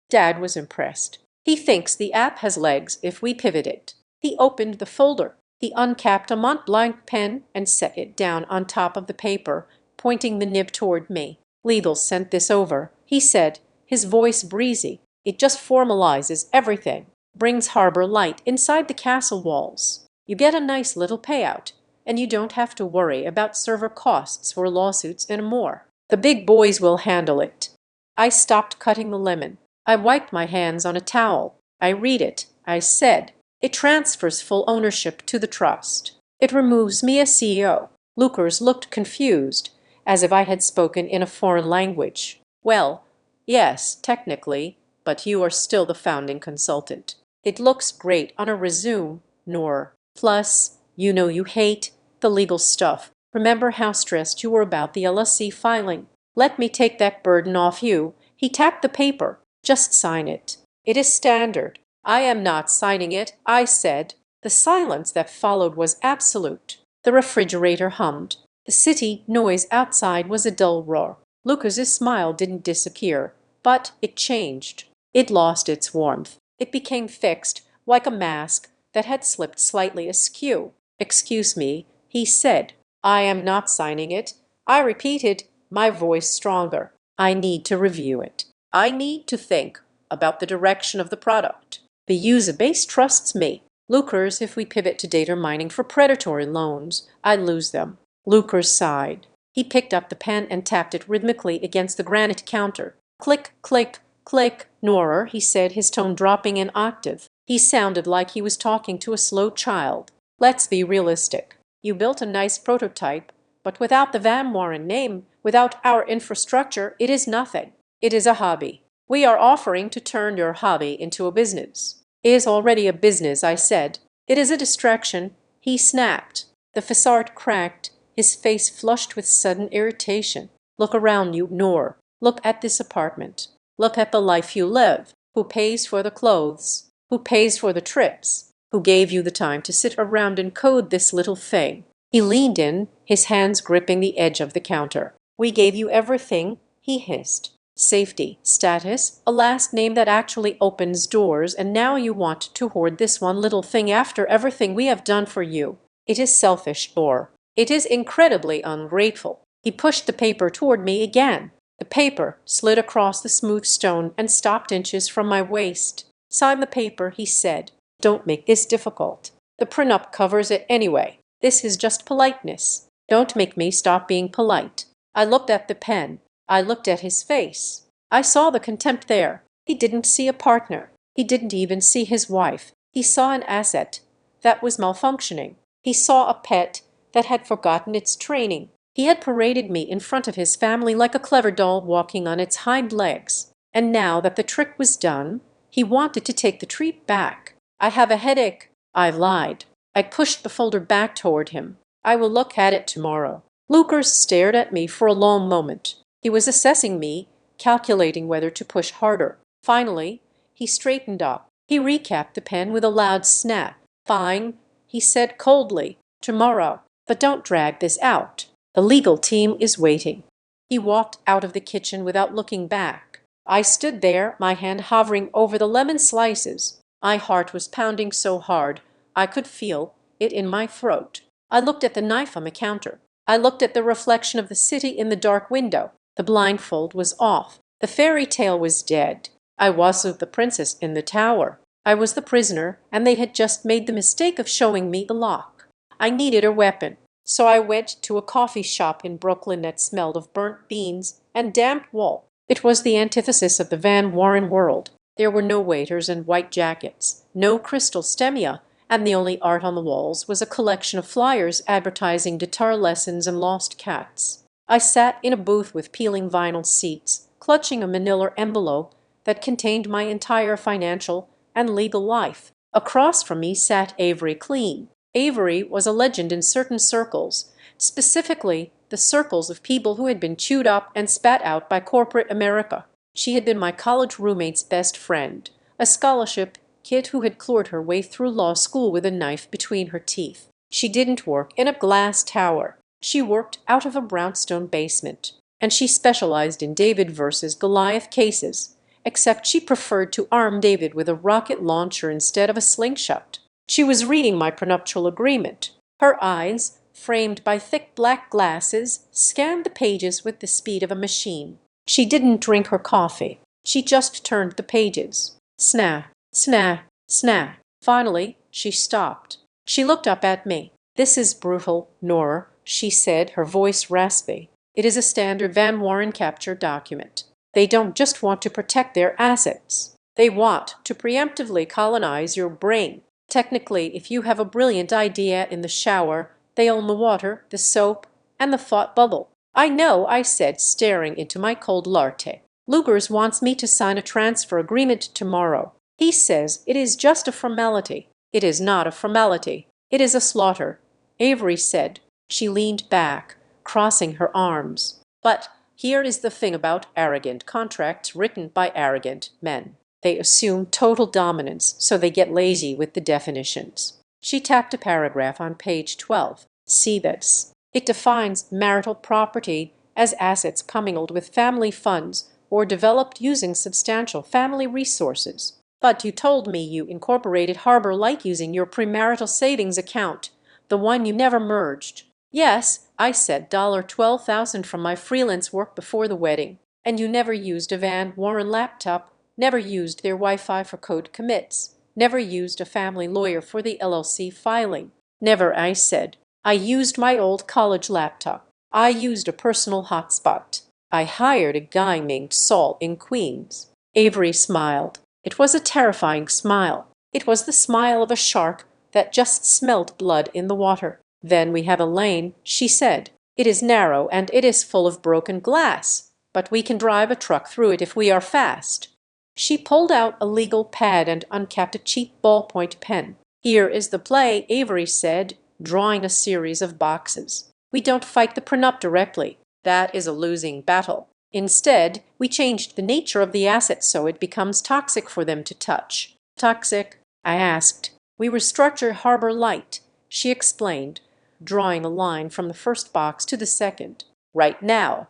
Dad was impressed. He thinks the app has legs if we pivot it. He opened the folder. He uncapped a Mont Blanc pen and set it down on top of the paper, pointing the nib toward me. Legal sent this over, he said, his voice breezy. It just formalizes everything. Brings Harbor Light inside the castle walls. You get a nice little payout, and you don't have to worry about server costs for lawsuits anymore. The big boys will handle it. I stopped cutting the lemon. I wiped my hands on a towel. I read it. I said, it transfers full ownership to the trust. It removes me as CEO. Lucas looked confused, as if I had spoken in a foreign language. Well, yes, technically, but you are still the founding consultant. It looks great on a resume, Nor. Plus, you know you hate the legal stuff. Remember how stressed you were about the LLC filing. Let me take that burden off you. He tapped the paper. Just sign it. It is standard. I am not signing it, I said. The silence that followed was absolute. The refrigerator hummed. The city noise outside was a dull roar. Lucas's smile didn't disappear, but it changed. It lost its warmth. It became fixed, like a mask that had slipped slightly askew. Excuse me, he said. I am not signing it. I repeated, my voice stronger. I need to review it. I need to think about the direction of the product. The user base trusts me. Lucas, if we pivot to data mining for predatory loans, I lose them. Lucas sighed. He picked up the pen and tapped it rhythmically against the granite counter. Click, click, click. Nora, he said, his tone dropping an octave. He sounded like he was talking to a slow child. Let's be realistic. You built a nice prototype, but without the Van Warren name, without our infrastructure, it is nothing. It is a hobby. We are offering to turn your hobby into a business. It is already a business, I said. It is a distraction. He snapped. The facade cracked, his face flushed with sudden irritation. Look around you, Nor. Look at this apartment. Look at the life you live. Who pays for the clothes? Who pays for the trips? Who gave you the time to sit around and code this little thing?" He leaned in, his hands gripping the edge of the counter. "We gave you everything," he hissed. "Safety, status, a last name that actually opens doors, and now you want to hoard this one little thing after everything we have done for you. It is selfish, or it is incredibly ungrateful." He pushed the paper toward me again. The paper slid across the smooth stone and stopped inches from my waist. "Sign the paper," he said. "Don't make this difficult. The prenup covers it anyway. This is just politeness. Don't make me stop being polite." I looked at the pen. I looked at his face. I saw the contempt there. He didn't see a partner. He didn't even see his wife. He saw an asset that was malfunctioning. He saw a pet that had forgotten its training. He had paraded me in front of his family like a clever doll walking on its hind legs. And now that the trick was done, he wanted to take the treat back. "I have a headache," I lied. I pushed the folder back toward him. "I will look at it tomorrow." Lucas stared at me for a long moment. He was assessing me, calculating whether to push harder. Finally, he straightened up. He recapped the pen with a loud snap. "Fine," he said coldly. "Tomorrow. But don't drag this out. The legal team is waiting." He walked out of the kitchen without looking back. I stood there, my hand hovering over the lemon slices. My heart was pounding so hard I could feel it in my throat. I looked at the knife on the counter. I looked at the reflection of the city in the dark window. The blindfold was off. The fairy tale was dead. I wasn't the princess in the tower. I was the prisoner, and they had just made the mistake of showing me the lock. I needed a weapon, so I went to a coffee shop in Brooklyn that smelled of burnt beans and damp wool. It was the antithesis of the Van Warren world. There were no waiters and white jackets, no crystal stemia, and the only art on the walls was a collection of flyers advertising guitar lessons and lost cats. I sat in a booth with peeling vinyl seats, clutching a manila envelope that contained my entire financial and legal life. Across from me sat Avery Clean. Avery was a legend in certain circles, specifically the circles of people who had been chewed up and spat out by corporate America. She had been my college roommate's best friend, a scholarship kid who had clawed her way through law school with a knife between her teeth. She didn't work in a glass tower. She worked out of a brownstone basement, and she specialized in David versus Goliath cases, except she preferred to arm David with a rocket launcher instead of a slingshot. She was reading my prenuptial agreement. Her eyes, framed by thick black glasses, scanned the pages with the speed of a machine. She didn't drink her coffee. She just turned the pages. Snap, snap, snap. Finally, she stopped. She looked up at me. "This is brutal, Nora," she said, her voice raspy. "It is a standard Van Warren capture document. They don't just want to protect their assets. They want to preemptively colonize your brain. Technically, if you have a brilliant idea in the shower, they own the water, the soap, and the thought bubble." "I know," I said, staring into my cold latte. "Lucas wants me to sign a transfer agreement tomorrow. He says it is just a formality." "It is not a formality. It is a slaughter," Avery said. She leaned back, crossing her arms. "But here is the thing about arrogant contracts written by arrogant men. They assume total dominance, so they get lazy with the definitions." She tapped a paragraph on page 12. "See this. It defines marital property as assets commingled with family funds or developed using substantial family resources. But you told me you incorporated Harbor Light using your premarital savings account, the one you never merged." "Yes," I said, $12,000 from my freelance work before the wedding. "And you never used a Van Warren laptop, never used their Wi-Fi for code commits, never used a family lawyer for the LLC filing." "Never," I said. "I used my old college laptop. I used a personal hotspot. I hired a guy named Saul in Queens." Avery smiled. It was a terrifying smile. It was the smile of a shark that just smelled blood in the water. "Then we have a lane," she said. "It is narrow and it is full of broken glass, but we can drive a truck through it if we are fast." She pulled out a legal pad and uncapped a cheap ballpoint pen. "Here is the play," Avery said, drawing a series of boxes. "We don't fight the prenup directly. That is a losing battle. Instead, we changed the nature of the asset so it becomes toxic for them to touch." "Toxic?" I asked. We restructured Harbor Light, she explained, drawing a line from the first box to the second. Right now,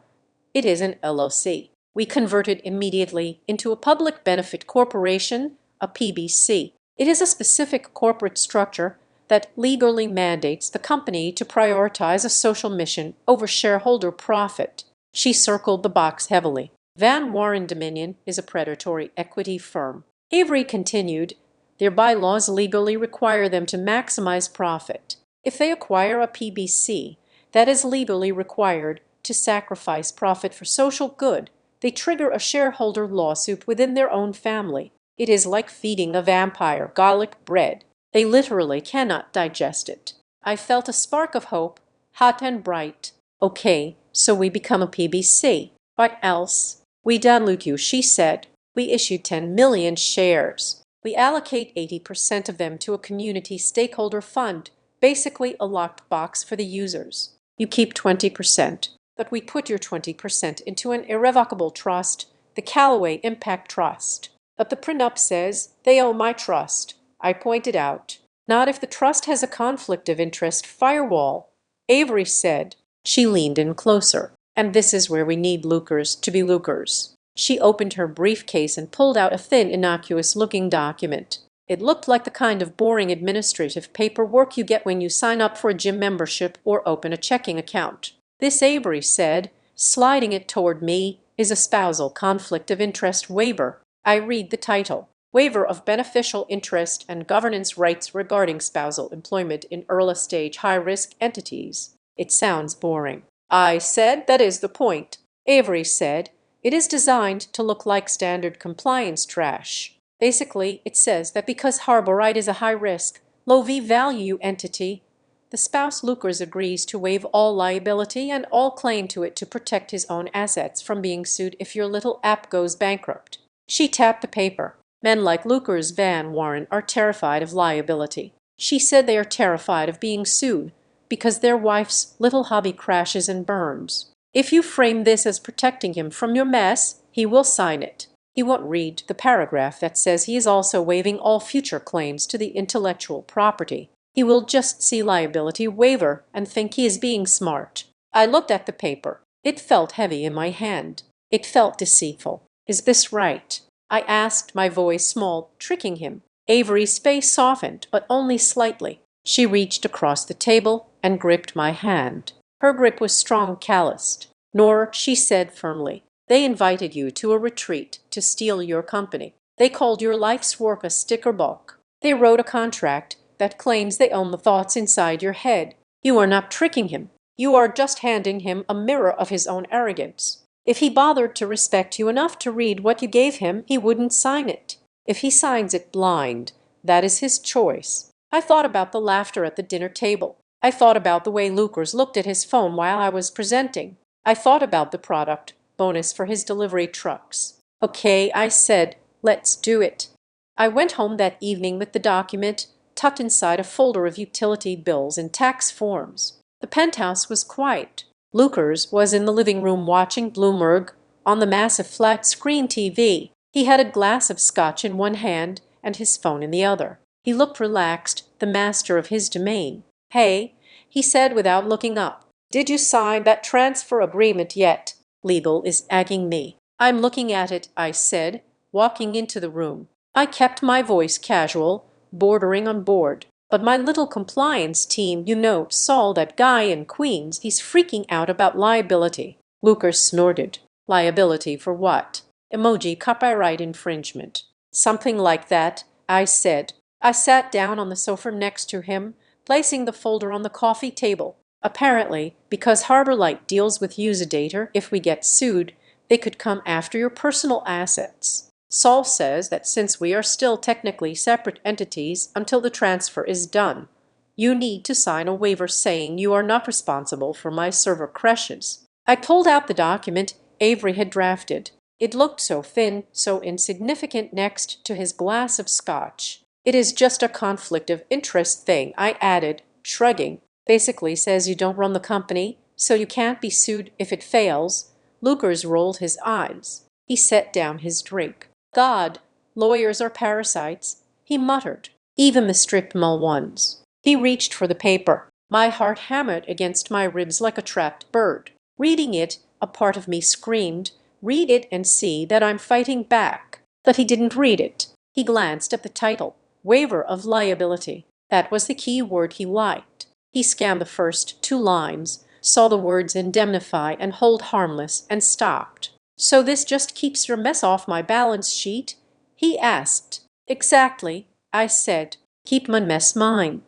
it is an LLC. We converted immediately into a public benefit corporation, a PBC. It is a specific corporate structure that legally mandates the company to prioritize a social mission over shareholder profit. She circled the box heavily. Van Warren Dominion is a predatory equity firm. Avery continued, their bylaws legally require them to maximize profit. If they acquire a PBC that is legally required to sacrifice profit for social good, they trigger a shareholder lawsuit within their own family. It is like feeding a vampire garlic bread. They literally cannot digest it. I felt a spark of hope, hot and bright. Okay, so we become a PBC. What else? We dilute you, she said. We issue 10 million shares. We allocate 80% of them to a community stakeholder fund, basically a locked box for the users. You keep 20%, but we put your 20% into an irrevocable trust, the Callaway Impact Trust. But the prenup says they owe my trust, I pointed out. Not if the trust has a conflict of interest firewall, Avery said. She leaned in closer. And this is where we need lucres to be lucres. She opened her briefcase and pulled out a thin, innocuous-looking document. It looked like the kind of boring administrative paperwork you get when you sign up for a gym membership or open a checking account. This, Avery said, sliding it toward me, is a spousal conflict of interest waiver. I read the title. Waiver of beneficial interest and governance rights regarding spousal employment in early-stage high-risk entities. It sounds boring. I said, that is the point. Avery said, it is designed to look like standard compliance trash. Basically, it says that because Harborite is a high-risk, low-value entity, the spouse lucres agrees to waive all liability and all claim to it to protect his own assets from being sued if your little app goes bankrupt. She tapped the paper. Men like Lucas Van Warren are terrified of liability. She said they are terrified of being sued because their wife's little hobby crashes and burns. If you frame this as protecting him from your mess, he will sign it. He won't read the paragraph that says he is also waiving all future claims to the intellectual property. He will just see liability waiver and think he is being smart. I looked at the paper. It felt heavy in my hand. It felt deceitful. Is this right? I asked, my voice small, tricking him. Avery's face softened, but only slightly. She reached across the table and gripped my hand. Her grip was strong, calloused. Nor, she said firmly, they invited you to a retreat to steal your company. They called your life's work a sticker bulk. They wrote a contract that claims they own the thoughts inside your head. You are not tricking him. You are just handing him a mirror of his own arrogance. If he bothered to respect you enough to read what you gave him, he wouldn't sign it. If he signs it blind, that is his choice. I thought about the laughter at the dinner table. I thought about the way Lucas looked at his phone while I was presenting. I thought about the product bonus for his delivery trucks. Okay, I said, let's do it. I went home that evening with the document tucked inside a folder of utility bills and tax forms. The penthouse was quiet. Lucas was in the living room watching Bloomberg on the massive flat-screen TV. He had a glass of scotch in one hand and his phone in the other. He looked relaxed, the master of his domain. Hey, he said without looking up. Did you sign that transfer agreement yet? Legal is agging me. I'm looking at it, I said, walking into the room. I kept my voice casual, bordering on bored. But my little compliance team, saw that guy in Queens. He's freaking out about liability. Lucas snorted. Liability for what? Emoji copyright infringement. Something like that, I said. I sat down on the sofa next to him, placing the folder on the coffee table. Apparently, because Harbor Light deals with Usadata, if we get sued, they could come after your personal assets. Saul says that since we are still technically separate entities until the transfer is done, you need to sign a waiver saying you are not responsible for my server crashes. I pulled out the document Avery had drafted. It looked so thin, so insignificant next to his glass of scotch. It is just a conflict of interest thing, I added, shrugging. Basically says you don't run the company, so you can't be sued if it fails. Lucas rolled his eyes. He set down his drink. God, lawyers are parasites, he muttered. even the strict male ones. He reached for the paper. My heart hammered against my ribs like a trapped bird. Reading it, a part of me screamed, "Read it and see that I'm fighting back." But he didn't read it. He glanced at the title, "Waiver of Liability." That was the key word he liked. He scanned the first 2 lines, saw the words indemnify and hold harmless, and stopped. "So this just keeps your mess off my balance sheet?" he asked. "Exactly," I said. "Keep my mess mine."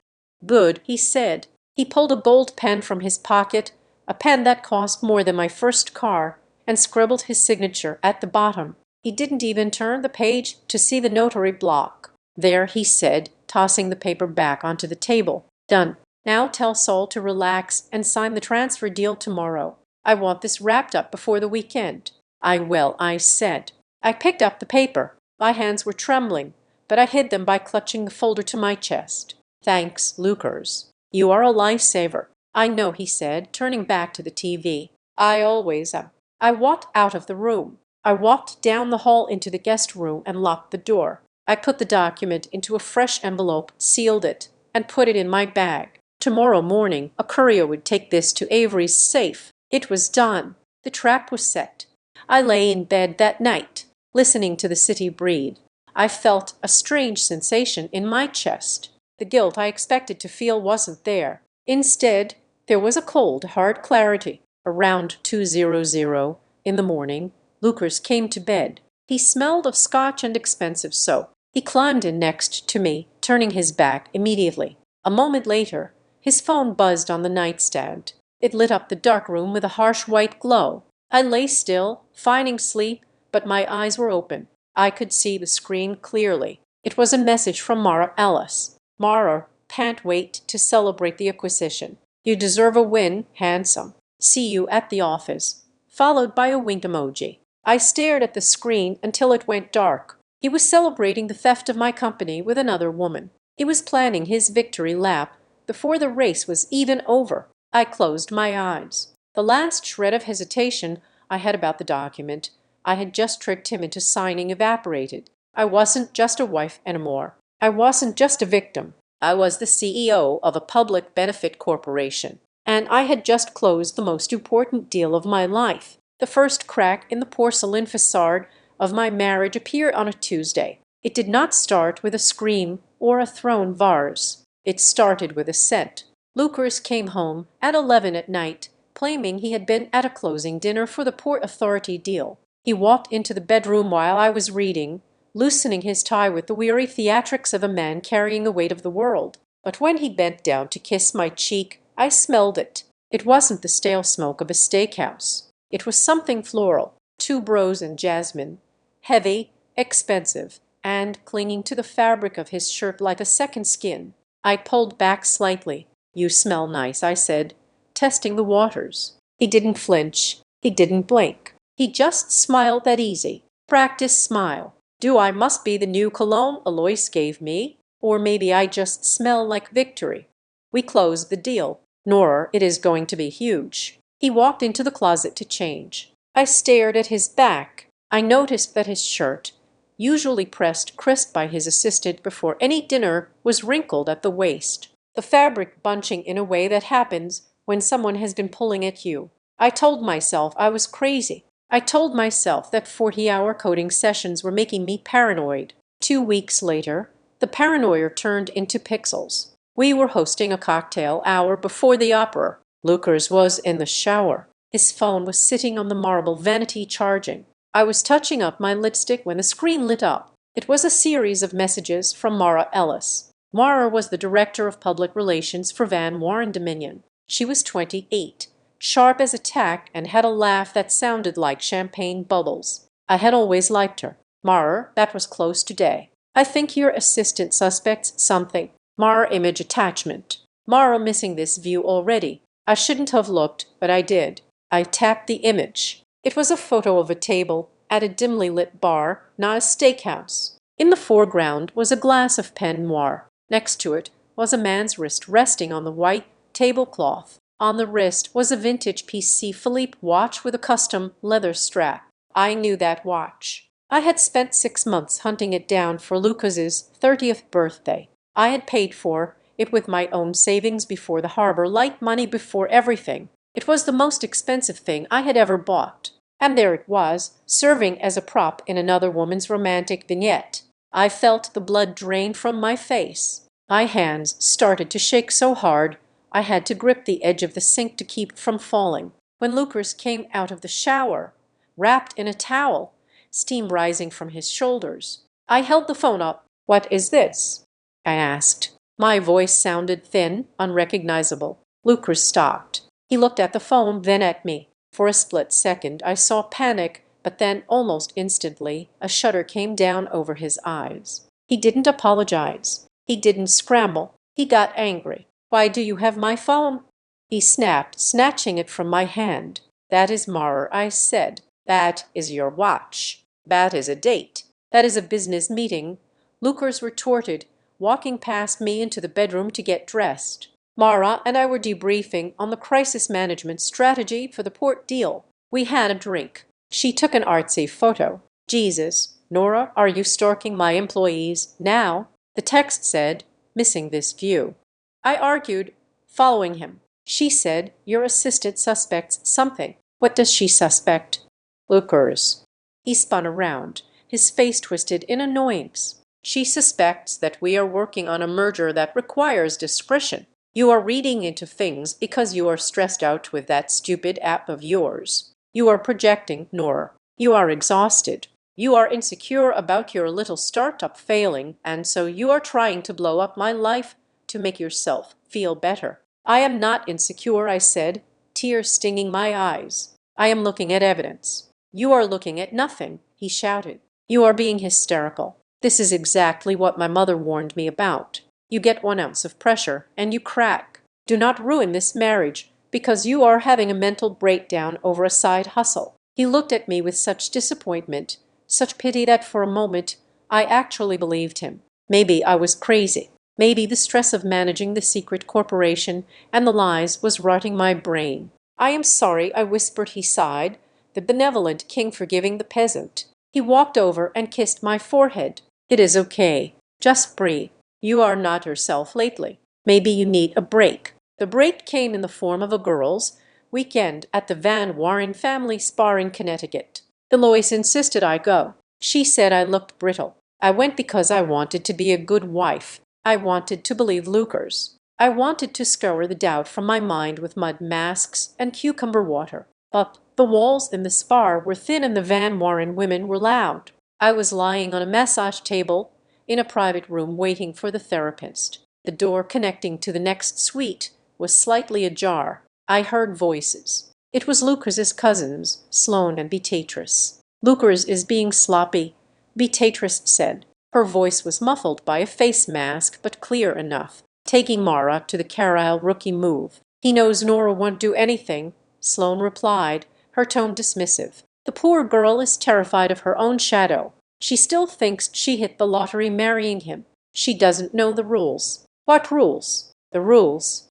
"Good," he said. He pulled a gold pen from his pocket, a pen that cost more than my first car, and scribbled his signature at the bottom. He didn't even turn the page to see the notary block. "There," he said, tossing the paper back onto the table. "Done. Now tell Saul to relax and sign the transfer deal tomorrow. I want this wrapped up before the weekend." "I will," I said. I picked up the paper. My hands were trembling, but I hid them by clutching the folder to my chest. "Thanks, Lucas. You are a lifesaver." "I know," he said, turning back to the TV. "I always am." I walked out of the room. I walked down the hall into the guest room and locked the door. I put the document into a fresh envelope, sealed it, and put it in my bag. Tomorrow morning a courier would take this to Avery's safe. It was done. The trap was set. I lay in bed that night, listening to the city breathe. I felt a strange sensation in my chest. The guilt I expected to feel wasn't there. Instead, there was a cold, hard clarity. Around 2:00 in the morning, Lucas came to bed. He smelled of scotch and expensive soap. He climbed in next to me, turning his back immediately. A moment later, his phone buzzed on the nightstand. It lit up the dark room with a harsh white glow. I lay still, finding sleep, but my eyes were open. I could see the screen clearly. It was a message from Mara Ellis. "Mara, can't wait to celebrate the acquisition. You deserve a win, handsome. See you at the office." Followed by a wink emoji. I stared at the screen until it went dark. He was celebrating the theft of my company with another woman. He was planning his victory lap before the race was even over. I closed my eyes. The last shred of hesitation I had about the document I had just tricked him into signing evaporated. I wasn't just a wife anymore. I wasn't just a victim. I was the CEO of a public benefit corporation. And I had just closed the most important deal of my life. The first crack in the porcelain facade of my marriage appeared on a Tuesday. It did not start with a scream or a thrown vase. It started with a scent. Lucas came home at 11 at night, claiming he had been at a closing dinner for the Port Authority deal. He walked into the bedroom while I was reading, loosening his tie with the weary theatrics of a man carrying the weight of the world. But when he bent down to kiss my cheek, I smelled it. It wasn't the stale smoke of a steakhouse. It was something floral, tuberose and jasmine, heavy, expensive, and clinging to the fabric of his shirt like a second skin. I pulled back slightly. "You smell nice," I said, testing the waters. He didn't flinch. He didn't blink. He just smiled that easy, practiced smile. "Do I must be the new cologne Alois gave me? Or maybe I just smell like victory." We closed the deal. Nor it is going to be huge. He walked into the closet to change. I stared at his back. I noticed that his shirt, usually pressed crisp by his assistant before any dinner, was wrinkled at the waist, the fabric bunching in a way that happens when someone has been pulling at you. I told myself I was crazy. I told myself that 40-hour coding sessions were making me paranoid. 2 weeks later, the paranoia turned into pixels. We were hosting a cocktail hour before the opera. Lucas was in the shower. His phone was sitting on the marble vanity charging. I was touching up my lipstick when the screen lit up. It was a series of messages from Mara Ellis. Mara was the director of public relations for Van Warren Dominion. She was 28, sharp as a tack, and had a laugh that sounded like champagne bubbles. I had always liked her. "Mara, that was close today. I think your assistant suspects something. Mara image attachment. Mara missing this view already. I shouldn't have looked, but I did." I tapped the image. It was a photo of a table at a dimly lit bar, not a steakhouse. In the foreground was a glass of Pinot Noir. Next to it was a man's wrist resting on the white tablecloth. On the wrist was a vintage PC Philippe watch with a custom leather strap. I knew that watch. I had spent 6 months hunting it down for Lucas's 30th birthday. I had paid for it with my own savings before the harbor light money before everything. It was the most expensive thing I had ever bought. And there it was, serving as a prop in another woman's romantic vignette. I felt the blood drain from my face. My hands started to shake so hard I had to grip the edge of the sink to keep it from falling. When Lucas came out of the shower, wrapped in a towel, steam rising from his shoulders, I held the phone up. "What is this?" I asked. My voice sounded thin, unrecognizable. Lucas stopped. He looked at the phone, then at me. For a split second I saw panic, but then almost instantly a shudder came down over his eyes. He didn't apologize. He didn't scramble. He got angry. "Why do you have my phone?" he snapped, snatching it from my hand. "That is Maurer," I said. "That is your watch. That is a date. That is a business meeting," Lucas retorted, walking past me into the bedroom to get dressed. Mara and I were debriefing on the crisis management strategy for the port deal. We had a drink. She took an artsy photo. "Jesus, Nora, are you stalking my employees now?" the text said, missing this view. I argued, following him. She said, "Your assistant suspects something." "What does she suspect?" "Lucas." He spun around, his face twisted in annoyance. "She suspects that we are working on a merger that requires discretion. You are reading into things because you are stressed out with that stupid app of yours. You are projecting, Nora. You are exhausted. You are insecure about your little startup failing, and so you are trying to blow up my life to make yourself feel better." "I am not insecure," I said, tears stinging my eyes. "I am looking at evidence." "You are looking at nothing," he shouted. "You are being hysterical. This is exactly what my mother warned me about. You get 1 ounce of pressure and you crack. Do not ruin this marriage because you are having a mental breakdown over a side hustle." He looked at me with such disappointment, such pity that for a moment I actually believed him. Maybe I was crazy. Maybe the stress of managing the secret corporation and the lies was rotting my brain. "I am sorry," I whispered. He sighed, the benevolent king forgiving the peasant. He walked over and kissed my forehead. "It is okay. Just breathe. You are not yourself lately. Maybe you need a break." The break came in the form of a girls' weekend at the Van Warren family spa in Connecticut. Deloise insisted I go. She said I looked brittle. I went because I wanted to be a good wife. I wanted to believe Lucas. I wanted to scour the doubt from my mind with mud masks and cucumber water. But the walls in the spa were thin and the Van Warren women were loud. I was lying on a massage table in a private room waiting for the therapist. The door connecting to the next suite was slightly ajar. I heard voices. It was Lucas's cousins, Sloane and Beatrice. "Lucas is being sloppy," Beatrice said. Her voice was muffled by a face mask, but clear enough, taking Mara to the Carlisle rookie move. "He knows Nora won't do anything," Sloane replied, her tone dismissive. "The poor girl is terrified of her own shadow. She still thinks she hit the lottery marrying him. She doesn't know the rules." "What rules?" "The rules.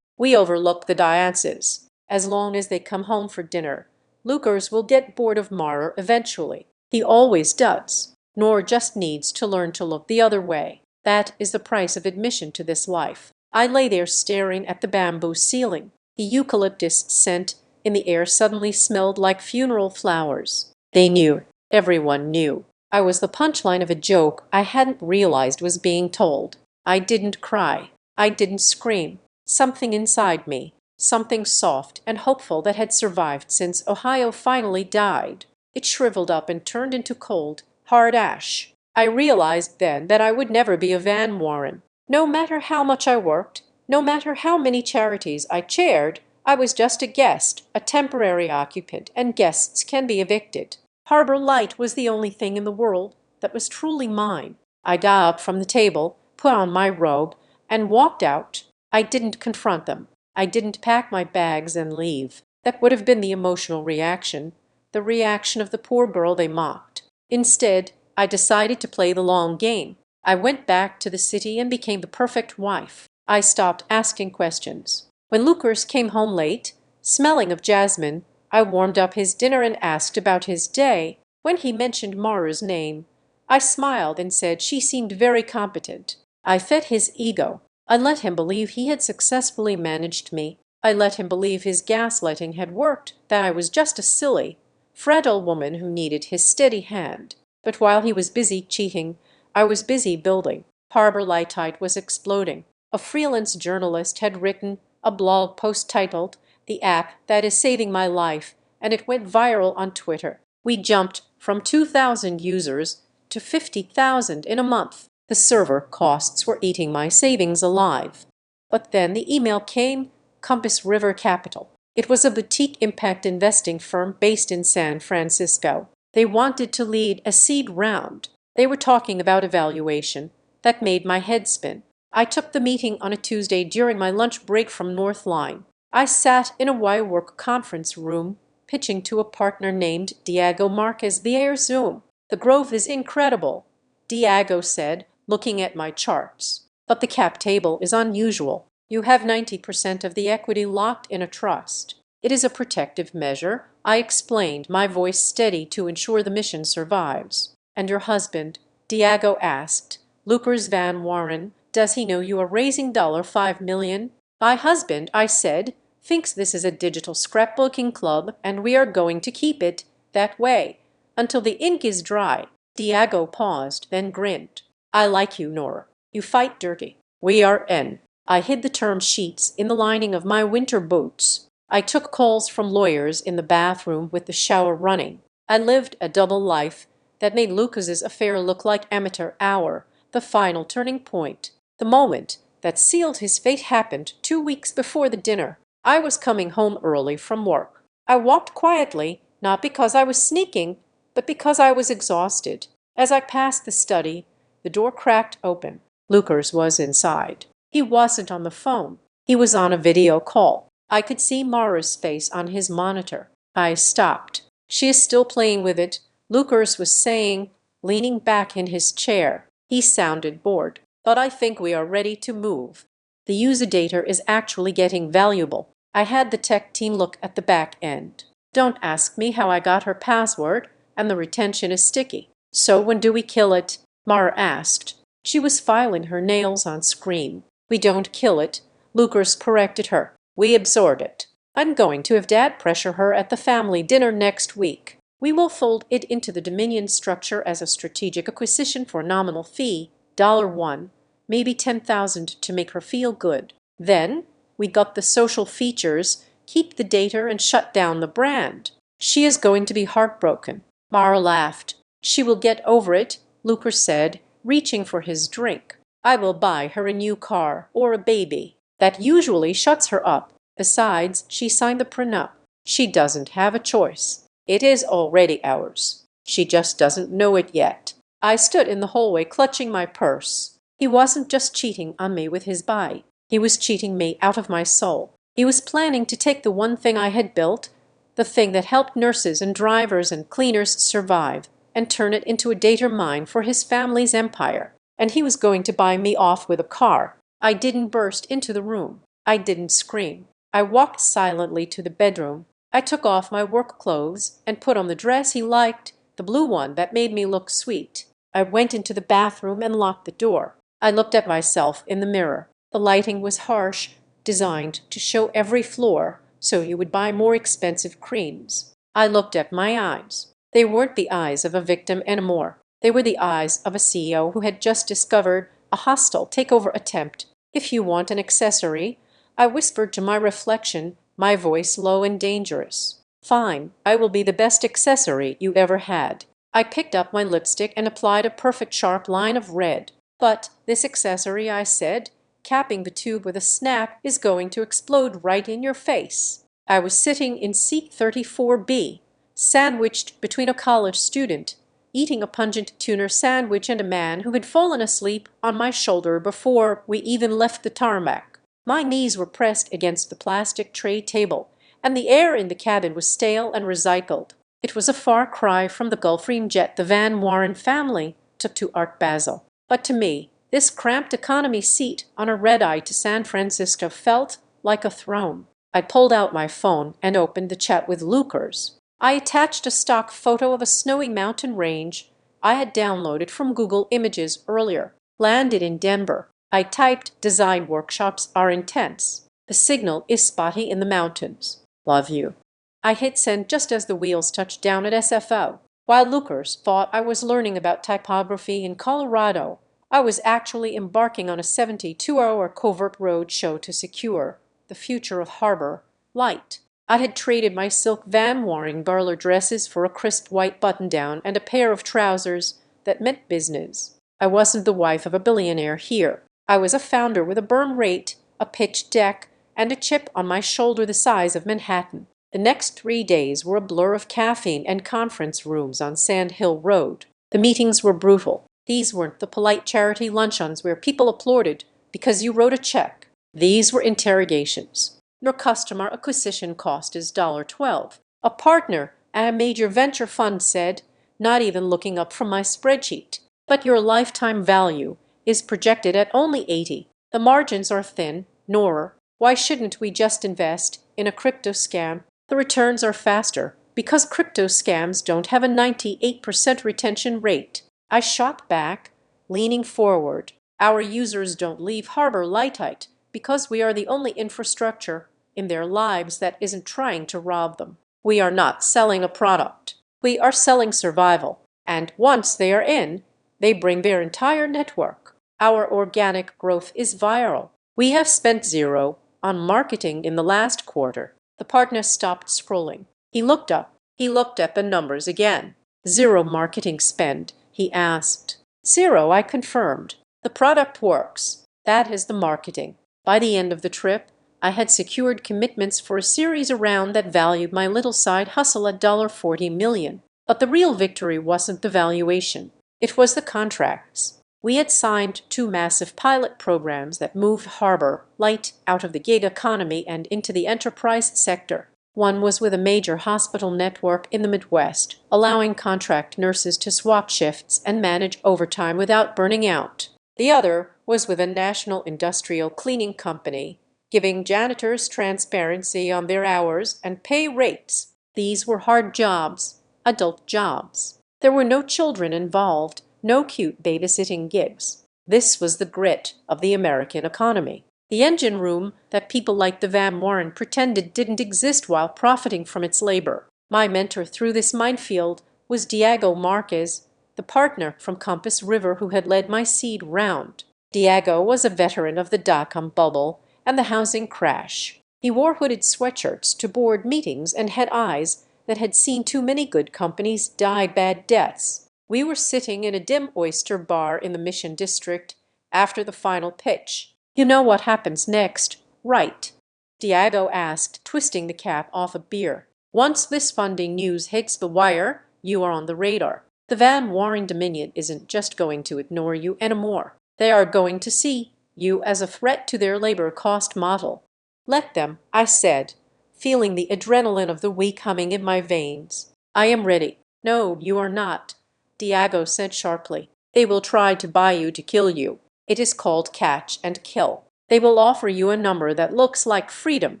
We overlook the dances. As long as they come home for dinner, Lucas will get bored of Mara eventually. He always does. Nor just needs to learn to look the other way. That is the price of admission to this life." I lay there staring at the bamboo ceiling. The eucalyptus scent in the air suddenly smelled like funeral flowers. They knew. Everyone knew. I was the punchline of a joke I hadn't realized was being told. I didn't cry. I didn't scream. Something inside me, something soft and hopeful that had survived since Ohio finally died, it shriveled up and turned into cold, hard ash. I realized then that I would never be a Van Warren. No matter how much I worked, no matter how many charities I chaired, I was just a guest, a temporary occupant, and guests can be evicted. Harbor Light was the only thing in the world that was truly mine. I got up from the table, put on my robe, and walked out. I didn't confront them. I didn't pack my bags and leave. That would have been the emotional reaction, the reaction of the poor girl they mocked. Instead, I decided to play the long game. I went back to the city and became the perfect wife. I stopped asking questions. When Lucas came home late, smelling of jasmine, I warmed up his dinner and asked about his day. When he mentioned Mara's name, I smiled and said she seemed very competent. I fed his ego. I let him believe he had successfully managed me. I let him believe his gaslighting had worked, that I was just a silly, fragile woman who needed his steady hand. But while he was busy cheating, I was busy building. Harbor Lightite was exploding. A freelance journalist had written a blog post titled "The App That Is Saving My Life," and it went viral on Twitter. We jumped from 2,000 users to 50,000 in a month. The server costs were eating my savings alive. But then the email came. Compass River Capital. It was a boutique impact investing firm based in San Francisco. They wanted to lead a seed round. They were talking about evaluation. That made my head spin. I took the meeting on a Tuesday during my lunch break from Northline. I sat in a Y-Work conference room, pitching to a partner named Diego Marquez via Zoom. "The growth is incredible," Diego said, looking at my charts. "But the cap table is unusual. You have 90% of the equity locked in a trust. It is a protective measure," I explained, my voice steady to ensure the mission survives. "And your husband?" Diego asked. "Lucas Van Warren, does he know you are raising $5 million? My husband," I said, "thinks this is a digital scrapbooking club, and we are going to keep it that way until the ink is dry." Diego paused, then grinned. "I like you, Nora. You fight dirty. We are N." I hid the term sheets in the lining of my winter boots. I took calls from lawyers in the bathroom with the shower running. I lived a double life that made Lucas's affair look like amateur hour. The final turning point, the moment that sealed his fate, happened 2 weeks before the dinner. I was coming home early from work. I walked quietly, not because I was sneaking, but because I was exhausted. As I passed the study, the door cracked open. Lucas was inside. He wasn't on the phone. He was on a video call. I could see Mara's face on his monitor. I stopped. "She is still playing with it," Lucas was saying, leaning back in his chair. He sounded bored. "But I think we are ready to move. The user data is actually getting valuable." I had the tech team look at the back end. "Don't ask me how I got her password, and the retention is sticky." "So when do we kill it?" Mara asked. She was filing her nails on screen. "We don't kill it," Lucas corrected her. "We absorb it. I'm going to have Dad pressure her at the family dinner next week. We will fold it into the Dominion structure as a strategic acquisition for a nominal fee, $1, maybe 10,000 to make her feel good. Then we got the social features, keep the data, and shut down the brand." "She is going to be heartbroken." Mara laughed. "She will get over it," Lucas said, reaching for his drink. "I will buy her a new car or a baby. That usually shuts her up. Besides, she signed the prenup. She doesn't have a choice. It is already ours. She just doesn't know it yet." I stood in the hallway clutching my purse. He wasn't just cheating on me with his buy. He was cheating me out of my soul. He was planning to take the one thing I had built, the thing that helped nurses and drivers and cleaners survive, and turn it into a data mine for his family's empire. And he was going to buy me off with a car. I didn't burst into the room. I didn't scream. I walked silently to the bedroom. I took off my work clothes and put on the dress he liked, the blue one that made me look sweet. I went into the bathroom and locked the door. I looked at myself in the mirror. The lighting was harsh, designed to show every flaw, so you would buy more expensive creams. I looked at my eyes. They weren't the eyes of a victim anymore. They were the eyes of a CEO who had just discovered a hostile takeover attempt. "If you want an accessory," I whispered to my reflection, my voice low and dangerous. "Fine, I will be the best accessory you ever had." I picked up my lipstick and applied a perfect sharp line of red. "But this accessory," I said, capping the tube with a snap, "is going to explode right in your face." I was sitting in seat 34B, sandwiched between a college student, eating a pungent tuna sandwich, and a man who had fallen asleep on my shoulder before we even left the tarmac. My knees were pressed against the plastic tray table, and the air in the cabin was stale and recycled. It was a far cry from the Gulfstream jet the Van Warren family took to Art Basel. But to me, this cramped economy seat on a red-eye to San Francisco felt like a throne. I pulled out my phone and opened the chat with Lucas. I attached a stock photo of a snowy mountain range I had downloaded from Google Images earlier. "Landed in Denver. I typed, design workshops are intense. The signal is spotty in the mountains. Love you. I hit send just as the wheels touched down at SFO. While lookers thought I was learning about typography in Colorado, I was actually embarking on a 72-hour covert road show to secure the future of Harbor Light. I had traded my silk Van Waring Burler dresses for a crisp white button-down and a pair of trousers that meant business. I wasn't the wife of a billionaire here. I was a founder with a burn rate, a pitch deck, and a chip on my shoulder the size of Manhattan. The next 3 days were a blur of caffeine and conference rooms on Sand Hill Road. The meetings were brutal. These weren't the polite charity luncheons where people applauded because you wrote a check. These were interrogations. Your customer acquisition cost is $12. A partner at a major venture fund said, not even looking up from my spreadsheet. But your lifetime value is projected at only 80. The margins are thin, nor why shouldn't we just invest in a crypto scam? The returns are faster because crypto scams don't have a 98% retention rate. I shot back, leaning forward. Our users don't leave Harbor Lightite because we are the only infrastructure in their lives that isn't trying to rob them. We are not selling a product. We are selling survival. And once they are in, they bring their entire network. Our organic growth is viral. We have spent zero on marketing in the last quarter. The partner stopped scrolling. He looked up. He looked at the numbers again. Zero marketing spend, he asked. Zero, I confirmed. The product works. That is the marketing. By the end of the trip, I had secured commitments for a series around that valued my little side hustle at $40 million. But the real victory wasn't the valuation. It was the contracts. We had signed 2 massive pilot programs that moved Harbor Light out of the gig economy and into the enterprise sector. One was with a major hospital network in the Midwest, allowing contract nurses to swap shifts and manage overtime without burning out. The other was with a national industrial cleaning company, giving janitors transparency on their hours and pay rates. These were hard jobs, adult jobs. There were no children involved, no cute babysitting gigs. This was the grit of the American economy. The engine room that people like the Van Warren pretended didn't exist while profiting from its labor. My mentor through this minefield was Diego Marquez, the partner from Compass River who had led my seed round. Diego was a veteran of the dot-com bubble and the housing crash. He wore hooded sweatshirts to board meetings and had eyes that had seen too many good companies die bad deaths. We were sitting in a dim oyster bar in the Mission District after the final pitch. You know what happens next, right? Diego asked, twisting the cap off a beer. Once this funding news hits the wire, you are on the radar. The Van Warren Dominion isn't just going to ignore you anymore. They are going to see you as a threat to their labor cost model. Let them, I said, feeling the adrenaline of the week humming in my veins. I am ready. No, you are not, Diego said sharply. They will try to buy you to kill you. It is called catch and kill. They will offer you a number that looks like freedom,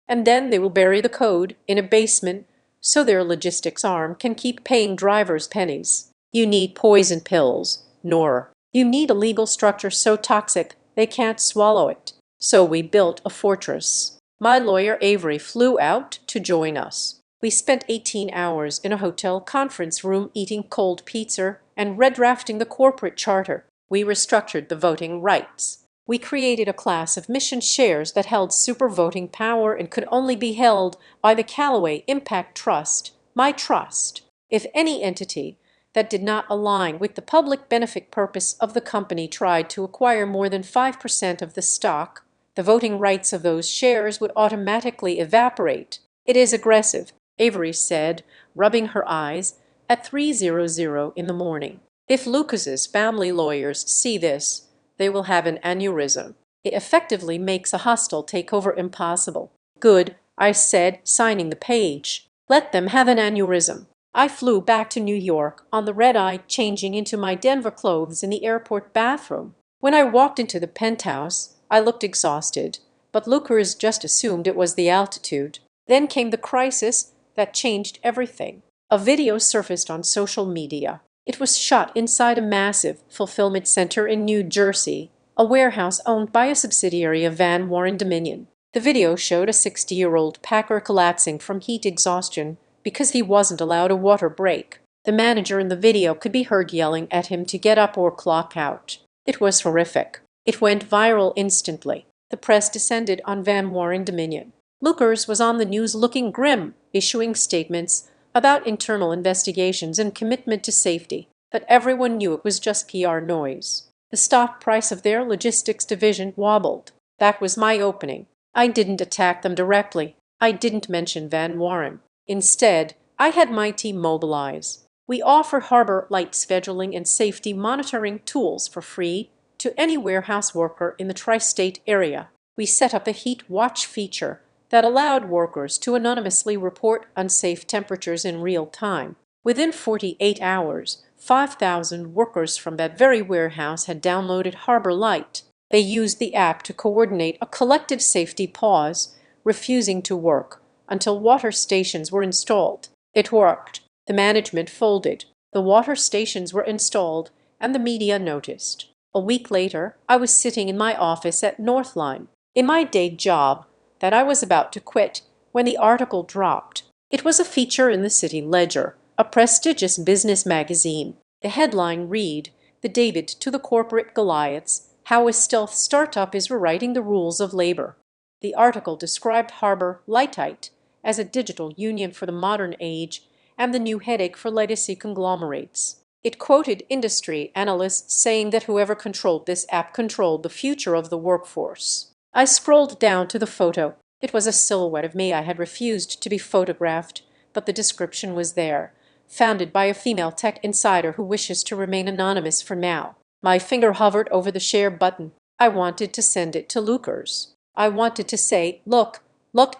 and then they will bury the code in a basement so their logistics arm can keep paying drivers pennies. You need poison pills, Nora. You need a legal structure so toxic they can't swallow it. So we built a fortress. My lawyer Avery flew out to join us. We spent 18 hours in a hotel conference room eating cold pizza and redrafting the corporate charter. We restructured the voting rights. We created a class of mission shares that held super voting power and could only be held by the Callaway Impact Trust, my trust. If any entity that did not align with the public benefit purpose of the company tried to acquire more than 5% of the stock, the voting rights of those shares would automatically evaporate. It is aggressive, Avery said, rubbing her eyes at 3:00 in the morning. If Lucas's family lawyers see this, they will have an aneurysm. It effectively makes a hostile takeover impossible. Good, I said, signing the page. Let them have an aneurysm. I flew back to New York on the red-eye, changing into my Denver clothes in the airport bathroom. When I walked into the penthouse, I looked exhausted, but lookers just assumed it was the altitude. Then came the crisis that changed everything. A video surfaced on social media. It was shot inside a massive fulfillment center in New Jersey, a warehouse owned by a subsidiary of Van Warren Dominion. The video showed a 60-year-old packer collapsing from heat exhaustion because he wasn't allowed a water break. The manager in the video could be heard yelling at him to get up or clock out. It was horrific. It went viral instantly. The press descended on Van Warren Dominion. Lookers was on the news looking grim, issuing statements about internal investigations and commitment to safety, but everyone knew it was just PR noise. The stock price of their logistics division wobbled. That was my opening. I didn't attack them directly. I didn't mention Van Warren. Instead, I had my team mobilize. We offer harbor light scheduling and safety monitoring tools for free to any warehouse worker in the tri-state area. We set up a heat watch feature that allowed workers to anonymously report unsafe temperatures in real time. Within 48 hours, 5,000 workers from that very warehouse had downloaded Harbor Light. They used the app to coordinate a collective safety pause, refusing to work until water stations were installed. It worked. The management folded. The water stations were installed, and the media noticed. A week later, I was sitting in my office at Northline, in my day job that I was about to quit, when the article dropped. It was a feature in the City Ledger, a prestigious business magazine. The headline read, "The David to the Corporate Goliaths, How a Stealth Startup is Rewriting the Rules of Labor." The article described Harbor Lightite as a digital union for the modern age and the new headache for legacy conglomerates. It quoted industry analysts saying that whoever controlled this app controlled the future of the workforce. I scrolled down to the photo. It was a silhouette of me. I had refused to be photographed, but the description was there. Founded by a female tech insider who wishes to remain anonymous for now. My finger hovered over the share button. I wanted to send it to Lucas. I wanted to say, look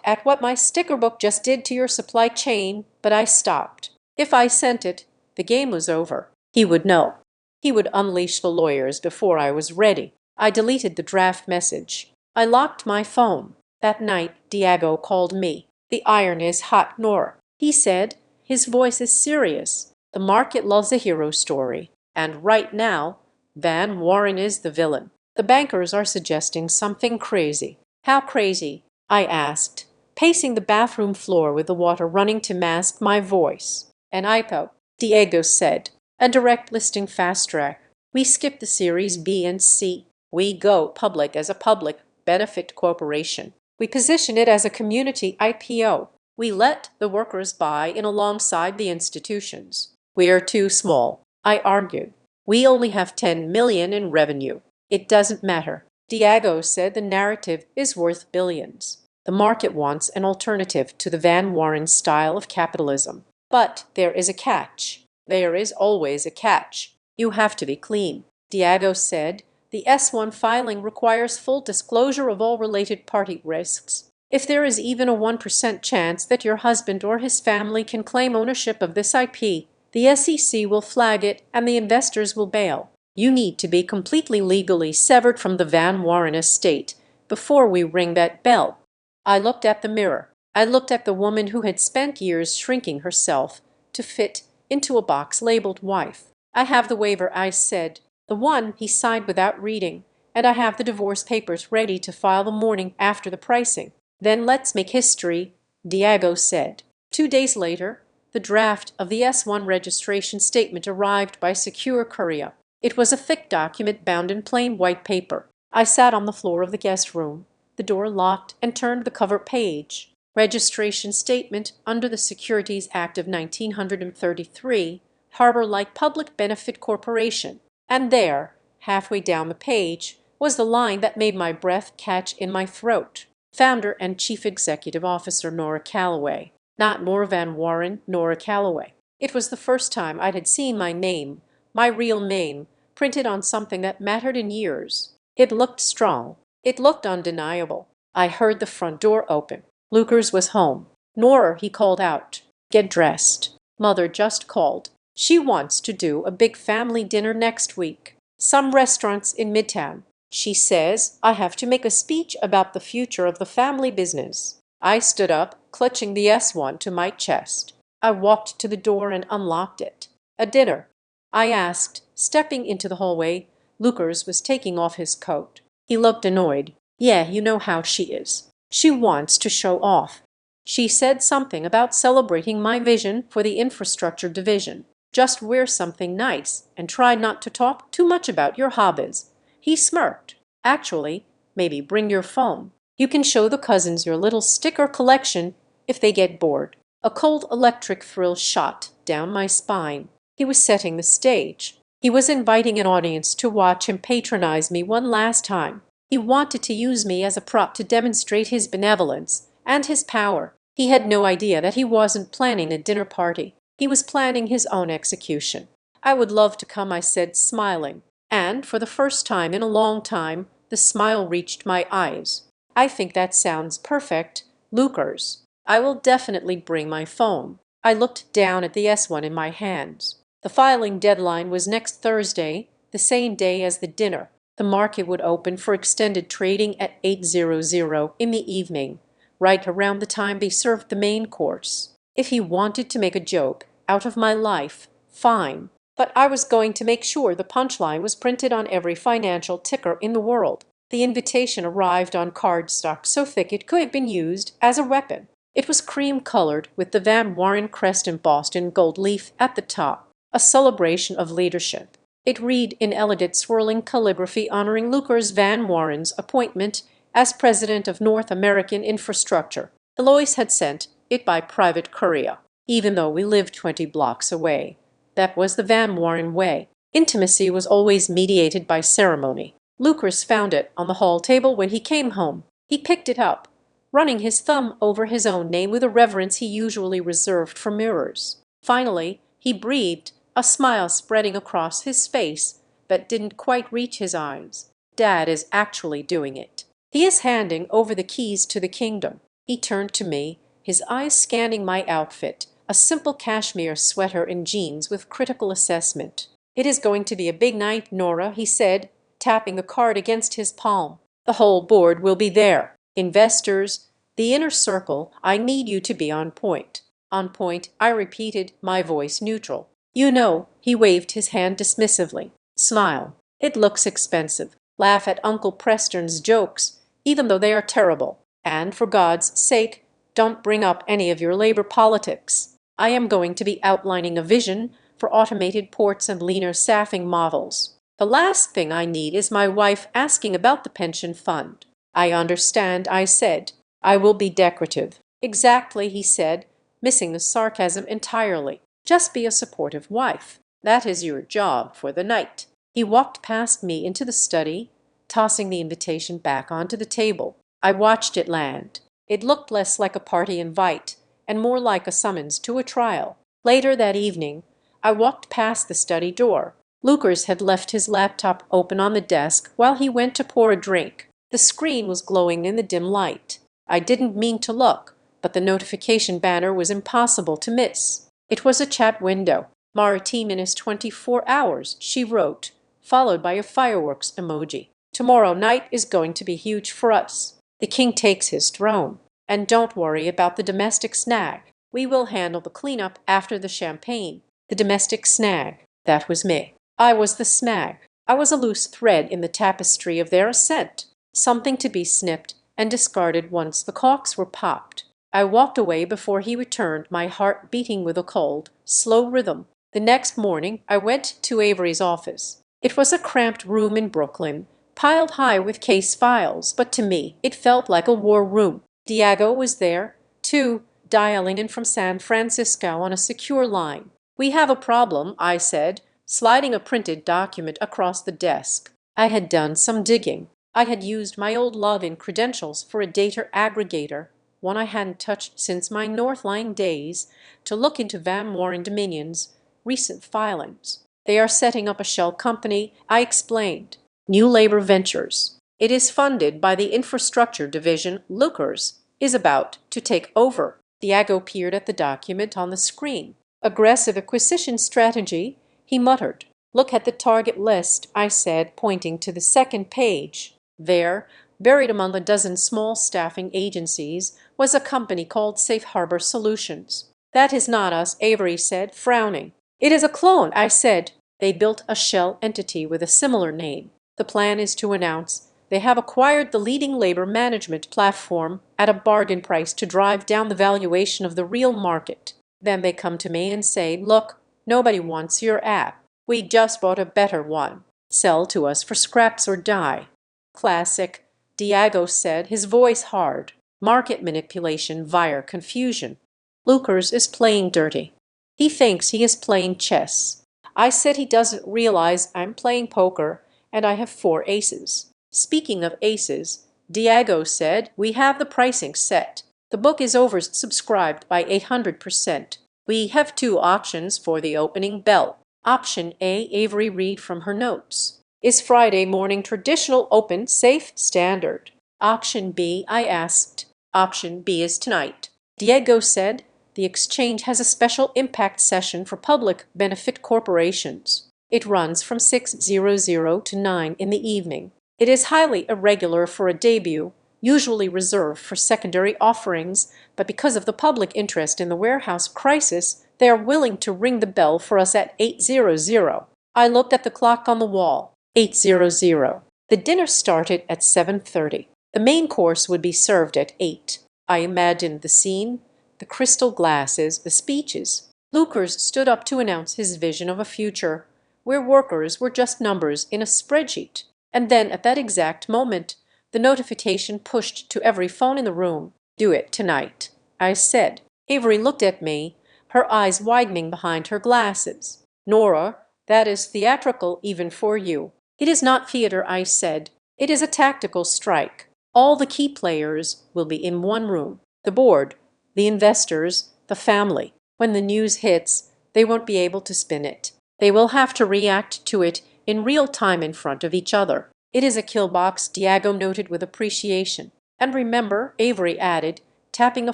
at what my sticker book just did to your supply chain, but I stopped. If I sent it, the game was over. He would know. He would unleash the lawyers before I was ready. I deleted the draft message. I locked my phone. That night, Diego called me. "The iron is hot, Nora," he said. His voice is serious. "The market loves a hero story. And right now, Van Warren is the villain. The bankers are suggesting something crazy." "How crazy?" I asked, pacing the bathroom floor with the water running to mask my voice. "An IPO," Diego said. "A direct listing fast track. We skip the Series B and C. We go public as a public benefit corporation. We position it as a community IPO. We let the workers buy in alongside the institutions. We are too small," I argued. "We only have 10 million in revenue." "It doesn't matter." Diego said the narrative is worth billions. The market wants an alternative to the Van Warren style of capitalism. But there is a catch. There is always a catch. You have to be clean. Diego said the S1 filing requires full disclosure of all related party risks. If there is even a 1% chance that your husband or his family can claim ownership of this IP, the SEC will flag it and the investors will bail. You need to be completely legally severed from the Van Warren estate before we ring that bell. I looked at the mirror. I looked at the woman who had spent years shrinking herself to fit into a box labeled wife. "I have the waiver," I said, the one he signed without reading, "and I have the divorce papers ready to file the morning after the pricing." "Then let's make history," Diego said. 2 days later, the draft of the S1 registration statement arrived by secure courier. It was a thick document bound in plain white paper. I sat on the floor of the guest room, the door locked, and turned the cover page. Registration statement under the Securities Act of 1933, Harbor Light Public Benefit Corporation. And there, halfway down the page, was the line that made my breath catch in my throat. Founder and Chief Executive Officer Nora Calloway. Not Nora Van Warren, Nora Calloway. It was the first time I had seen my name, my real name, printed on something that mattered in years. It looked strong. It looked undeniable. I heard the front door open. Lucas was home. "Nora," he called out, "get dressed. Mother just called. She wants to do a big family dinner next week. Some restaurants in Midtown. She says I have to make a speech about the future of the family business." I stood up, clutching the S1 to my chest. I walked to the door and unlocked it. "A dinner?" I asked, stepping into the hallway Lucas was taking off his coat. He looked annoyed. Yeah, you know how she is. She wants to show off. She said something about celebrating my vision for the infrastructure division. Just wear something nice and try not to talk too much about your hobbies. He smirked. Actually, maybe bring your phone. You can show the cousins your little sticker collection if they get bored. A cold electric thrill shot down my spine. He was setting the stage. He was inviting an audience to watch him patronize me one last time. He wanted to use me as a prop to demonstrate his benevolence and his power. He had no idea that he wasn't planning a dinner party. He was planning his own execution. I would love to come, I said, smiling. And for the first time in a long time, the smile reached my eyes. I think that sounds perfect, Lucas. I will definitely bring my phone. I looked down at the S1 in my hands. The filing deadline was next Thursday, the same day as the dinner. The market would open for extended trading at 8:00 in the evening, right around the time they served the main course. If he wanted to make a joke out of my life, fine. But I was going to make sure the punchline was printed on every financial ticker in the world. The invitation arrived on cardstock so thick it could have been used as a weapon. It was cream-colored with the Van Warren crest embossed in gold leaf at the top, a celebration of leadership. It read in elegant swirling calligraphy honoring Lucas Van Warren's appointment as president of North American Infrastructure. Eloise had sent it by private courier, even though we lived 20 blocks away. That was the Van Warren way. Intimacy was always mediated by ceremony. Lucas found it on the hall table when he came home. He picked it up, running his thumb over his own name with a reverence he usually reserved for mirrors. Finally, he breathed, a smile spreading across his face but didn't quite reach his eyes. Dad is actually doing it. He is handing over the keys to the kingdom. He turned to me, his eyes scanning my outfit, a simple cashmere sweater and jeans with critical assessment. It is going to be a big night, Nora, he said, tapping the card against his palm. The whole board will be there. Investors, the inner circle. I need you to be on point. On point, I repeated, my voice neutral. You know, he waved his hand dismissively. Smile. It looks expensive. Laugh at Uncle Preston's jokes, even though they are terrible. And for God's sake, don't bring up any of your labor politics. I am going to be outlining a vision for automated ports and leaner staffing models. The last thing I need is my wife asking about the pension fund. I understand, I said. I will be decorative. Exactly, he said, missing the sarcasm entirely. Just be a supportive wife. That is your job for the night. He walked past me into the study, tossing the invitation back onto the table. I watched it land. It looked less like a party invite and more like a summons to a trial. Later that evening, I walked past the study door. Lucas had left his laptop open on the desk while he went to pour a drink. The screen was glowing in the dim light. I didn't mean to look, but the notification banner was impossible to miss. It was a chat window. Marti 24 hours, she wrote, followed by a fireworks emoji. Tomorrow night is going to be huge for us. The king takes his throne. And don't worry about the domestic snag. We will handle the cleanup after the champagne. The domestic snag. That was me. I was the snag. I was a loose thread in the tapestry of their ascent. Something to be snipped and discarded once the corks were popped. I walked away before he returned, my heart beating with a cold, slow rhythm. The next morning I went to Avery's office. It was a cramped room in Brooklyn, piled high with case files, but to me it felt like a war room. Diego was there, too, dialing in from San Francisco on a secure line. We have a problem, I said, sliding a printed document across the desk. I had done some digging. I had used my old login credentials for a data aggregator, one I hadn't touched since my Northline days, to look into Van Warren Dominion's recent filings. They are setting up a shell company, I explained. New Labor Ventures. It is funded by the infrastructure division Lucas is about to take over. Diego peered at the document on the screen. Aggressive acquisition strategy, he muttered. Look at the target list, I said, pointing to the second page. There, buried among a dozen small staffing agencies, was a company called Safe Harbor Solutions. That is not us, Avery said, frowning. It is a clone, I said. They built a shell entity with a similar name. The plan is to announce they have acquired the leading labor management platform at a bargain price to drive down the valuation of the real market. Then they come to me and say, look, nobody wants your app. We just bought a better one. Sell to us for scraps or die. Classic, Diego said, his voice hard. Market manipulation via confusion. Lucas is playing dirty. He thinks he is playing chess. I said he doesn't realize I'm playing poker and I have 4 aces. Speaking of aces, Diego said, we have the pricing set. The book is oversubscribed by 800%. We have 2 options for the opening bell. Option A, Avery read from her notes. Is Friday morning traditional, open, safe, standard? Option B, I asked. Option B is tonight. Diego said, the exchange has a special impact session for public benefit corporations. It runs from 6:00 to 9 in the evening. It is highly irregular for a debut, usually reserved for secondary offerings, but because of the public interest in the warehouse crisis, they are willing to ring the bell for us at 8:00. I looked at the clock on the wall. 8:00. The dinner started at 7:30. The main course would be served at 8. I imagined the scene, the crystal glasses, the speeches. Lucas stood up to announce his vision of a future where workers were just numbers in a spreadsheet. And then at that exact moment, the notification pushed to every phone in the room. Do it tonight, I said. Avery looked at me, her eyes widening behind her glasses. Nora, that is theatrical even for you. It is not theater, I said. It is a tactical strike. All the key players will be in one room. The board, the investors, the family. When the news hits, they won't be able to spin it. They will have to react to it in real time in front of each other. It is a kill box, Diego noted with appreciation. And remember, Avery added, tapping a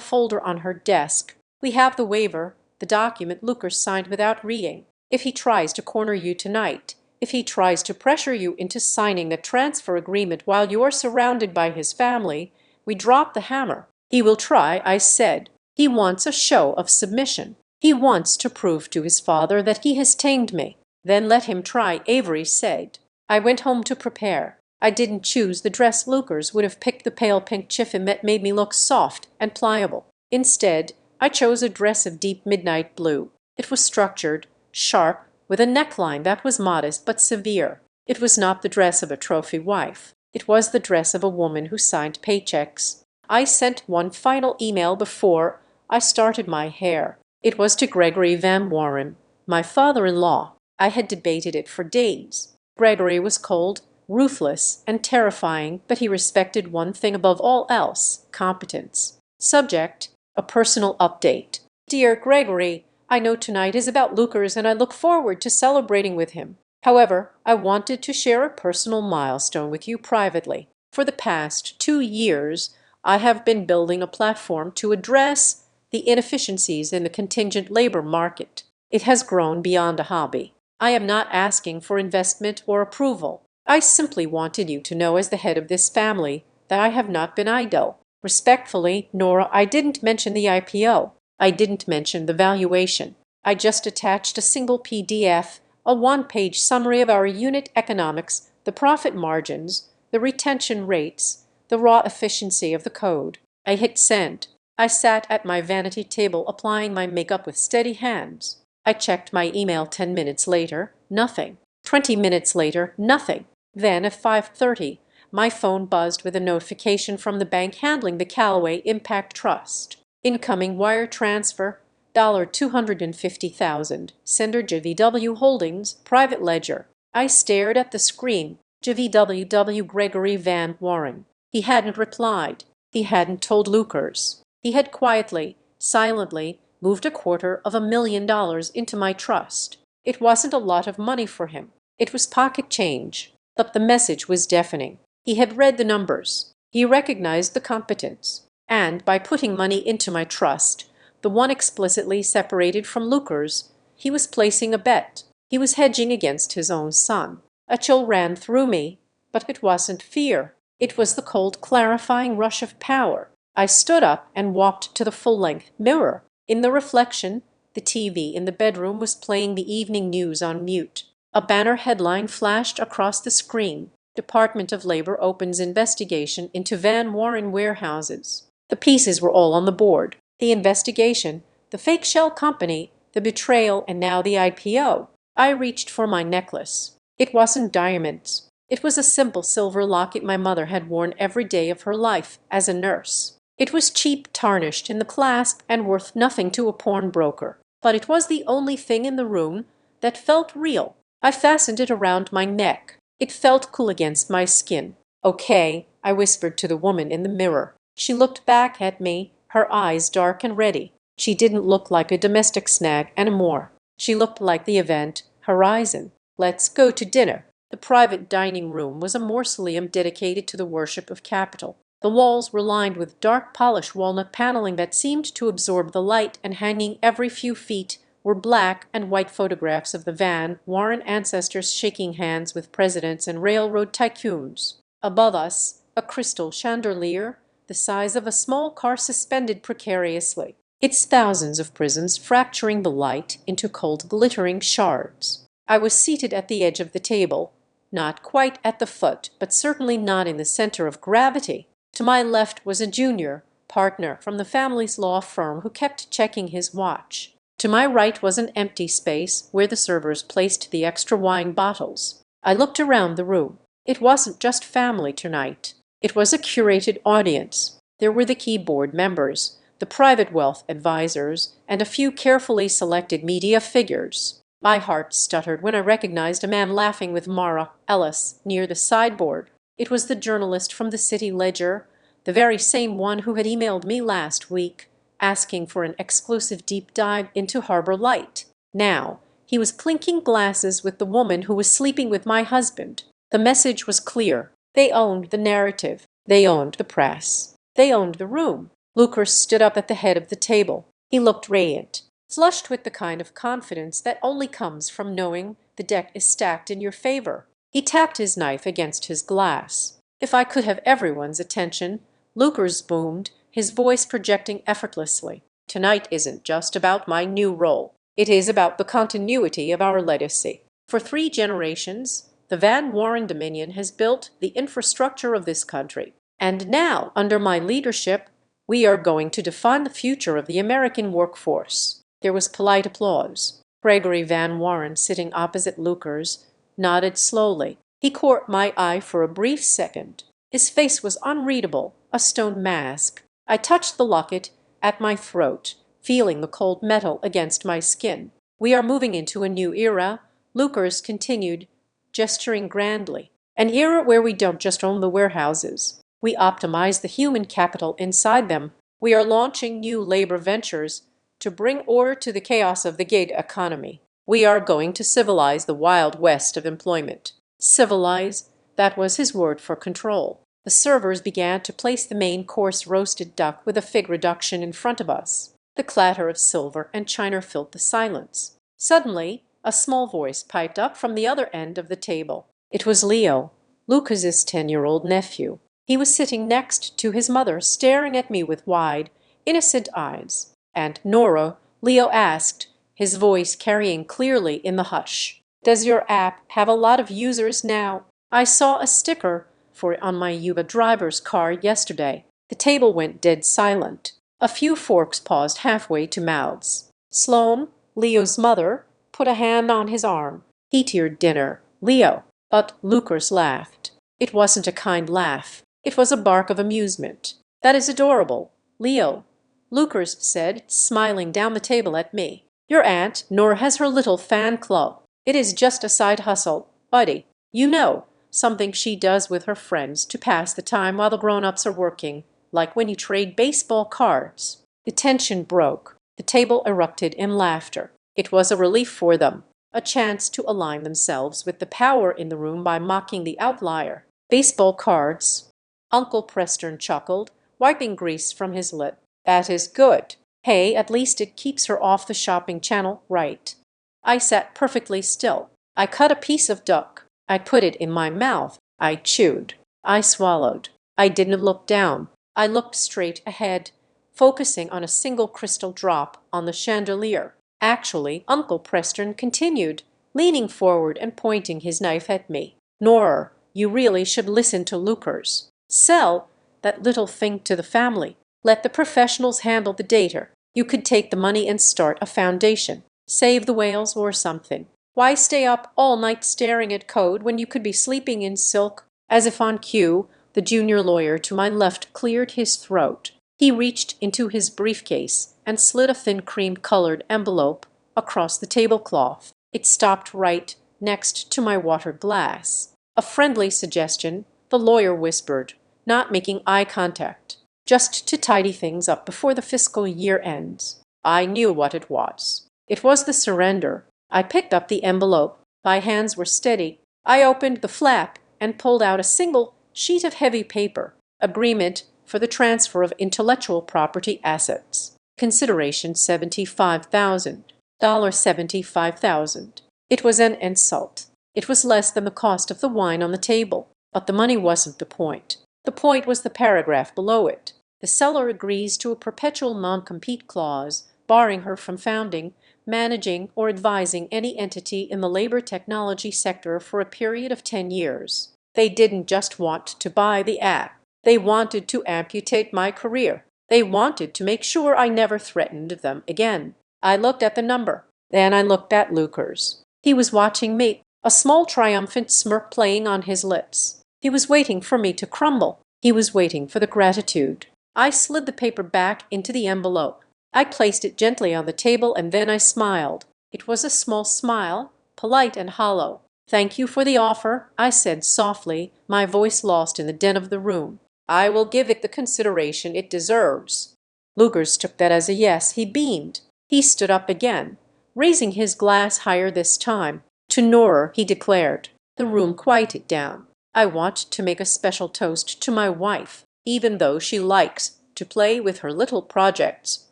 folder on her desk, we have the waiver, the document Lucas signed without reading. If he tries to corner you tonight, if he tries to pressure you into signing a transfer agreement while you are surrounded by his family, we drop the hammer. He will try, I said. He wants a show of submission. He wants to prove to his father that he has tamed me. Then let him try, Avery said. I went home to prepare. I didn't choose the dress. Lucas would have picked the pale pink chiffon that made me look soft and pliable. Instead, I chose a dress of deep midnight blue. It was structured, sharp, with a neckline that was modest but severe. It was not the dress of a trophy wife. It was the dress of a woman who signed paychecks. I sent one final email before I started my hair. It was to Gregory Van Warren, my father-in-law. I had debated it for days. Gregory was cold, ruthless, and terrifying, but he respected one thing above all else: competence. Subject: a personal update. Dear Gregory, I know tonight is about Lucas and I look forward to celebrating with him. However, I wanted to share a personal milestone with you privately. For the past 2 years, I have been building a platform to address the inefficiencies in the contingent labor market. It has grown beyond a hobby. I am not asking for investment or approval. I simply wanted you to know as the head of this family that I have not been idle. Respectfully, Nora, I didn't mention the IPO. I didn't mention the valuation. I just attached a single PDF, a 1-page summary of our unit economics, the profit margins, the retention rates, the raw efficiency of the code. I hit send. I sat at my vanity table applying my makeup with steady hands. I checked my email 10 minutes later. Nothing. 20 minutes later. Nothing. Then at 5:30, my phone buzzed with a notification from the bank handling the Callaway Impact Trust. Incoming wire transfer, $250,000. Sender JVW Holdings, private ledger. I stared at the screen. JVW Gregory Van Warren. He hadn't replied. He hadn't told Lucas. He had quietly, silently moved $250,000 into my trust. It wasn't a lot of money for him. It was pocket change. But the message was deafening. He had read the numbers. He recognized the competence. And by putting money into my trust, the one explicitly separated from Lucas, he was placing a bet. He was hedging against his own son. A chill ran through me, but it wasn't fear. It was the cold, clarifying rush of power. I stood up and walked to the full-length mirror. In the reflection, the TV in the bedroom was playing the evening news on mute. A banner headline flashed across the screen. Department of Labor opens investigation into Van Warren warehouses. The pieces were all on the board. The investigation, the fake shell company, the betrayal, and now the IPO. I reached for my necklace. It wasn't diamonds. It was a simple silver locket my mother had worn every day of her life as a nurse. It was cheap, tarnished in the clasp, and worth nothing to a pawnbroker. But it was the only thing in the room that felt real. I fastened it around my neck. It felt cool against my skin. "Okay," I whispered to the woman in the mirror. She looked back at me, her eyes dark and ready. She didn't look like a domestic snag anymore. She looked like the event horizon. "Let's go to dinner." The private dining room was a mausoleum dedicated to the worship of capital. The walls were lined with dark polished walnut paneling that seemed to absorb the light, and hanging every few feet were black and white photographs of the Van Warren ancestors shaking hands with presidents and railroad tycoons. Above us, a crystal chandelier, the size of a small car, suspended precariously, its thousands of prisms fracturing the light into cold glittering shards. I was seated at the edge of the table, not quite at the foot, but certainly not in the center of gravity. To my left was a junior partner from the family's law firm who kept checking his watch. To my right was an empty space where the servers placed the extra wine bottles. I looked around the room. It wasn't just family tonight. It was a curated audience. There were the key board members, the private wealth advisors, and a few carefully selected media figures. My heart stuttered when I recognized a man laughing with Mara Ellis near the sideboard. It was the journalist from the City Ledger, the very same one who had emailed me last week, asking for an exclusive deep dive into Harbor Light. Now, he was clinking glasses with the woman who was sleeping with my husband. The message was clear. They owned the narrative. They owned the press. They owned the room. Lucas stood up at the head of the table. He looked radiant, flushed with the kind of confidence that only comes from knowing the deck is stacked in your favor. He tapped his knife against his glass. "If I could have everyone's attention," Lucas boomed, his voice projecting effortlessly. "Tonight isn't just about my new role. It is about the continuity of our legacy. For 3 generations, the Van Warren Dominion has built the infrastructure of this country. And now, under my leadership, we are going to define the future of the American workforce." There was polite applause. Gregory Van Warren, sitting opposite Lucas, nodded slowly. He caught my eye for a brief second. His face was unreadable, a stone mask. I touched the locket at my throat, feeling the cold metal against my skin. "We are moving into a new era," Lucas continued, gesturing grandly. "An era where we don't just own the warehouses. We optimize the human capital inside them. We are launching new labor ventures to bring order to the chaos of the gig economy. We are going to civilize the Wild West of employment." Civilize, that was his word for control. The servers began to place the main course roasted duck with a fig reduction in front of us. The clatter of silver and china filled the silence. Suddenly, a small voice piped up from the other end of the table. It was Leo, Lucas's 10-year-old nephew. He was sitting next to his mother, staring at me with wide, innocent eyes. "And Nora," Leo asked, his voice carrying clearly in the hush, "does your app have a lot of users now? I saw a sticker for it on my Uber driver's car yesterday." The table went dead silent. A few forks paused halfway to mouths. Sloan, Leo's mother, put a hand on his arm. "Eat your dinner, Leo." But Lucas laughed. It wasn't a kind laugh. It was a bark of amusement. "That is adorable, Leo," Lucas said, smiling down the table at me. "Your aunt Nora has her little fan club. It is just a side hustle, buddy. You know, something she does with her friends to pass the time while the grown-ups are working, like when you trade baseball cards." The tension broke. The table erupted in laughter. It was a relief for them, a chance to align themselves with the power in the room by mocking the outlier. "Baseball cards," Uncle Preston chuckled, wiping grease from his lip. "That is good. Hey, at least it keeps her off the shopping channel, right?" I sat perfectly still. I cut a piece of duck. I put it in my mouth. I chewed. I swallowed. I didn't look down. I looked straight ahead, focusing on a single crystal drop on the chandelier. "Actually," Uncle Preston continued, leaning forward and pointing his knife at me. "Nora, you really should listen to Lucas. Sell that little thing to the family. Let the professionals handle the data. You could take the money and start a foundation. Save the whales or something. Why stay up all night staring at code when you could be sleeping in silk?" As if on cue, the junior lawyer to my left cleared his throat. He reached into his briefcase and slid a thin cream-colored envelope across the tablecloth. It stopped right next to my water glass. "A friendly suggestion," the lawyer whispered, not making eye contact, "just to tidy things up before the fiscal year ends." I knew what it was. It was the surrender. I picked up the envelope. My hands were steady. I opened the flap and pulled out a single sheet of heavy paper. "Agreement for the transfer of intellectual property assets. Consideration $75,000. $75,000. It was an insult. It was less than the cost of the wine on the table. But the money wasn't the point. The point was the paragraph below it. "The seller agrees to a perpetual non-compete clause, barring her from founding, managing, or advising any entity in the labor technology sector for a period of 10 years. They didn't just want to buy the app. They wanted to amputate my career. They wanted to make sure I never threatened them again." I looked at the number. Then I looked at Lucas. He was watching me, a small triumphant smirk playing on his lips. He was waiting for me to crumble. He was waiting for the gratitude. I slid the paper back into the envelope. I placed it gently on the table and then I smiled. It was a small smile, polite and hollow. "Thank you for the offer," I said softly, my voice lost in the din of the room. "I will give it the consideration it deserves." Lucas took that as a yes. He beamed. He stood up again, raising his glass higher this time. "To Nora," he declared. The room quieted down. "I want to make a special toast to my wife. Even though she likes to play with her little projects,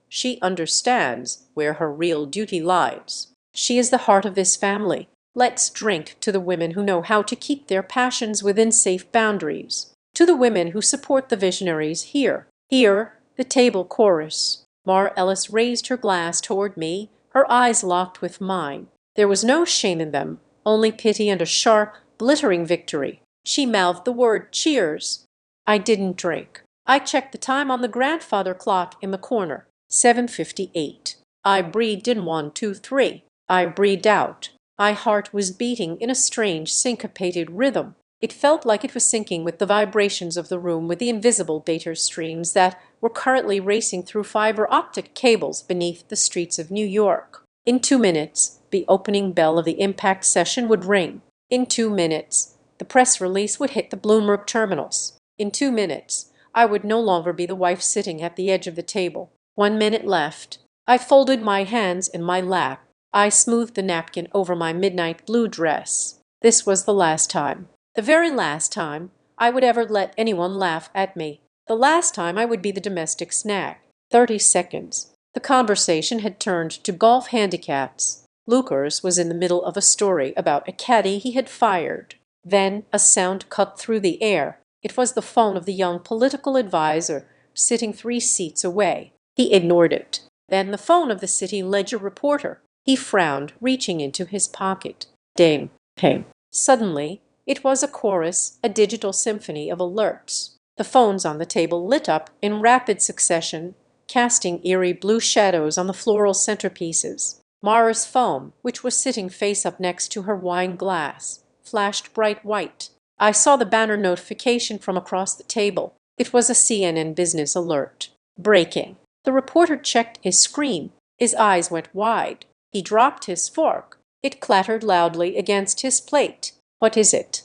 she understands where her real duty lies. She is the heart of this family. Let's drink to the women who know how to keep their passions within safe boundaries. To the women who support the visionaries here." "Here," the table chorus. Mar Ellis raised her glass toward me, her eyes locked with mine. There was no shame in them, only pity and a sharp, glittering victory. She mouthed the word "cheers." I didn't drink. I checked the time on the grandfather clock in the corner. 7:58. I breathed in 1, 2, 3. I breathed out. My heart was beating in a strange syncopated rhythm. It felt like it was syncing with the vibrations of the room, with the invisible data streams that were currently racing through fiber optic cables beneath the streets of New York. In 2 minutes, the opening bell of the impact session would ring. In 2 minutes, the press release would hit the Bloomberg terminals. In 2 minutes, I would no longer be the wife sitting at the edge of the table. 1 minute left. I folded my hands in my lap. I smoothed the napkin over my midnight blue dress. This was the last time. The very last time I would ever let anyone laugh at me. The last time I would be the domestic snag. 30 seconds. The conversation had turned to golf handicaps. Lucas was in the middle of a story about a caddy he had fired. Then a sound cut through the air. It was the phone of the young political advisor sitting 3 seats away. He ignored it. Then the phone of the city ledger reporter. He frowned, reaching into his pocket. Ding, ping. Suddenly, it was a chorus, a digital symphony of alerts. The phones on the table lit up in rapid succession, casting eerie blue shadows on the floral centerpieces. Mara's phone, which was sitting face up next to her wine glass, flashed bright white. I saw the banner notification from across the table. It was a CNN business alert. Breaking. The reporter checked his screen. His eyes went wide. He dropped his fork. It clattered loudly against his plate. "What is it?"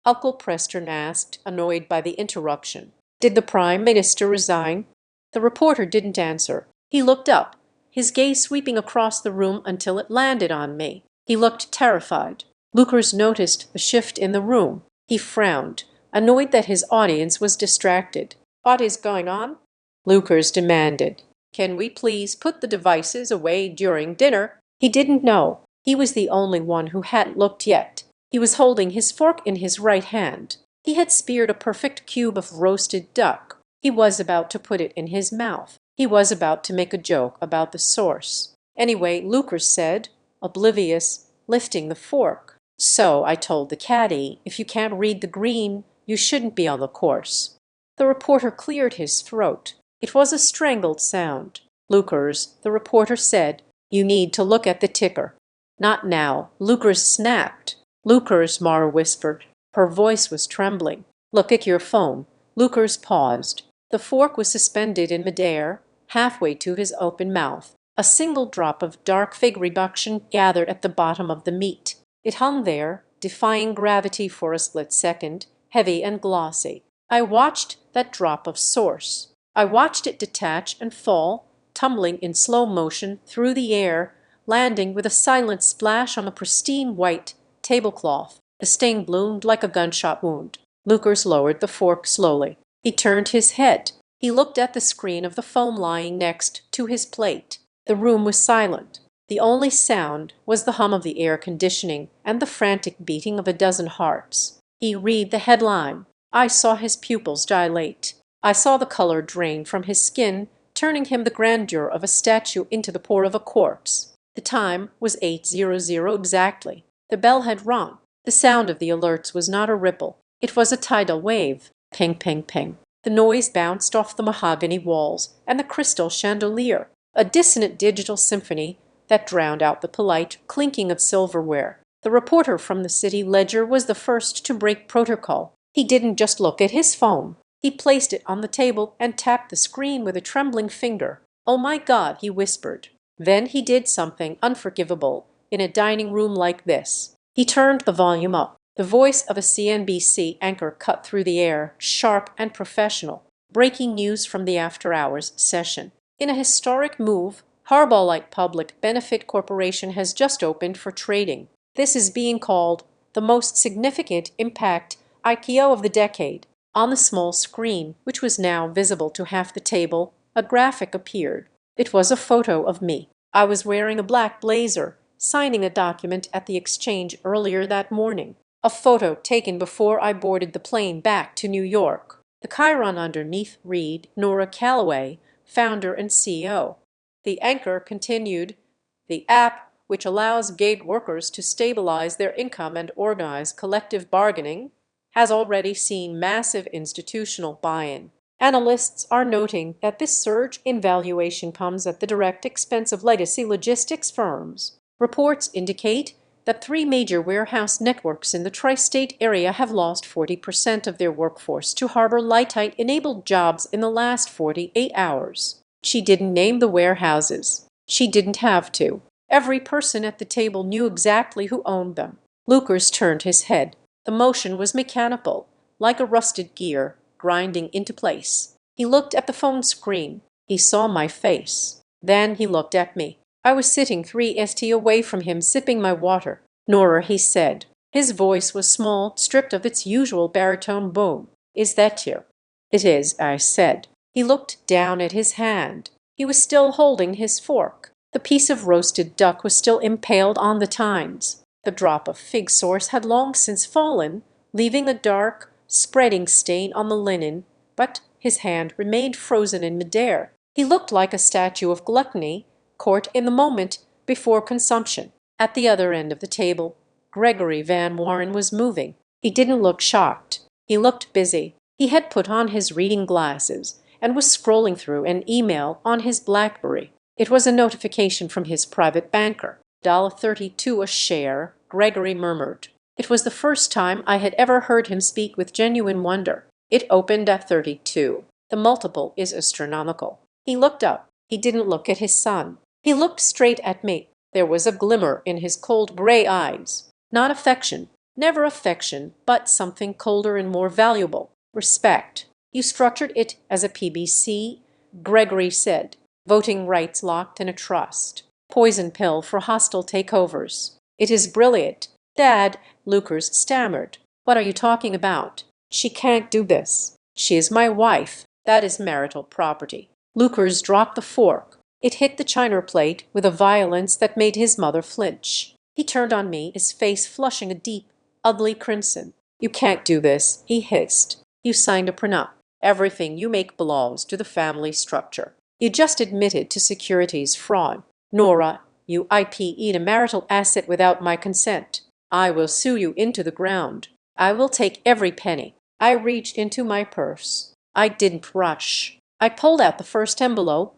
Uncle Preston asked, annoyed by the interruption. "Did the Prime Minister resign?" The reporter didn't answer. He looked up, his gaze sweeping across the room until it landed on me. He looked terrified. Lucas noticed the shift in the room. He frowned, annoyed that his audience was distracted. "What is going on?" Lucas demanded. "Can we please put the devices away during dinner?" He didn't know. He was the only one who hadn't looked yet. He was holding his fork in his right hand. He had speared a perfect cube of roasted duck. He was about to put it in his mouth. He was about to make a joke about the source. "Anyway," Lucas said, oblivious, lifting the fork. "So I told the caddy, if you can't read the green, you shouldn't be on the course." The reporter cleared his throat. It was a strangled sound. "Lucas," the reporter said, "you need to look at the ticker." "Not now," Lucas snapped. "Lucas," Mara whispered. Her voice was trembling. "Look at your phone." Lucas paused. The fork was suspended in midair, halfway to his open mouth. A single drop of dark fig reduction gathered at the bottom of the meat. It hung there, defying gravity for a split second, heavy and glossy. I watched that drop of source. I watched it detach and fall, tumbling in slow motion through the air, landing with a silent splash on the pristine white tablecloth. The stain bloomed like a gunshot wound. Lucas lowered the fork slowly. He turned his head. He looked at the screen of the phone lying next to his plate. The room was silent. The only sound was the hum of the air conditioning and the frantic beating of a dozen hearts. He read the headline. I saw his pupils dilate. I saw the color drain from his skin, turning him the grandeur of a statue into the pour of a corpse. The time was 8:00 exactly. The bell had rung. The sound of the alerts was not a ripple. It was a tidal wave. Ping, ping, ping. The noise bounced off the mahogany walls and the crystal chandelier, a dissonant digital symphony that drowned out the polite clinking of silverware. The reporter from the city ledger was the first to break protocol. He didn't just look at his phone. He placed it on the table and tapped the screen with a trembling finger. "Oh my God," he whispered. Then he did something unforgivable in a dining room like this. He turned the volume up. The voice of a CNBC anchor cut through the air, sharp and professional. Breaking news from the after-hours session. In a historic move, Harbaugh-like Public Benefit Corporation has just opened for trading. This is being called the most significant impact IPO of the decade. On the small screen, which was now visible to half the table, a graphic appeared. It was a photo of me. I was wearing a black blazer, signing a document at the exchange earlier that morning. A photo taken before I boarded the plane back to New York. The chyron underneath read Nora Callaway, founder and CEO. The anchor continued, "The app, which allows gig workers to stabilize their income and organize collective bargaining, has already seen massive institutional buy-in. Analysts are noting that this surge in valuation comes at the direct expense of legacy logistics firms. Reports indicate that 3 major warehouse networks in the tri-state area have lost 40% of their workforce to Harbor Lightite-enabled jobs in the last 48 hours. She didn't name the warehouses. She didn't have to. Every person at the table knew exactly who owned them. Lucas turned his head. The motion was mechanical, like a rusted gear, grinding into place. He looked at the phone screen. He saw my face. Then he looked at me. I was sitting 3 st away from him, sipping my water. "Nora," he said. His voice was small, stripped of its usual baritone boom. "Is that you?" "It is," I said. He looked down at his hand. He was still holding his fork. The piece of roasted duck was still impaled on the tines. The drop of fig sauce had long since fallen, leaving a dark, spreading stain on the linen, but his hand remained frozen in midair. He looked like a statue of gluttony, caught in the moment before consumption. At the other end of the table, Gregory Van Warren was moving. He didn't look shocked. He looked busy. He had put on his reading glasses and was scrolling through an email on his BlackBerry. It was a notification from his private banker. $32 a share, Gregory murmured. It was the first time I had ever heard him speak with genuine wonder. It opened at 32. The multiple is astronomical. He looked up. He didn't look at his son. He looked straight at me. There was a glimmer in his cold gray eyes. Not affection, never affection, but something colder and more valuable. Respect. "You structured it as a PBC," Gregory said. "Voting rights locked in a trust. Poison pill for hostile takeovers." "It is brilliant." "Dad," Lucas stammered. "What are you talking about?" "She can't do this. She is my wife. That is marital property." Lucas dropped the fork. It hit the china plate with a violence that made his mother flinch. He turned on me, his face flushing a deep, ugly crimson. "You can't do this," he hissed. "You signed a prenup. Everything you make belongs to the family structure. You just admitted to securities fraud." "Nora, You IPE'd a marital asset without my consent. I will sue you into the ground. I will take every penny." I reached into my purse. I didn't rush. I pulled out the first envelope,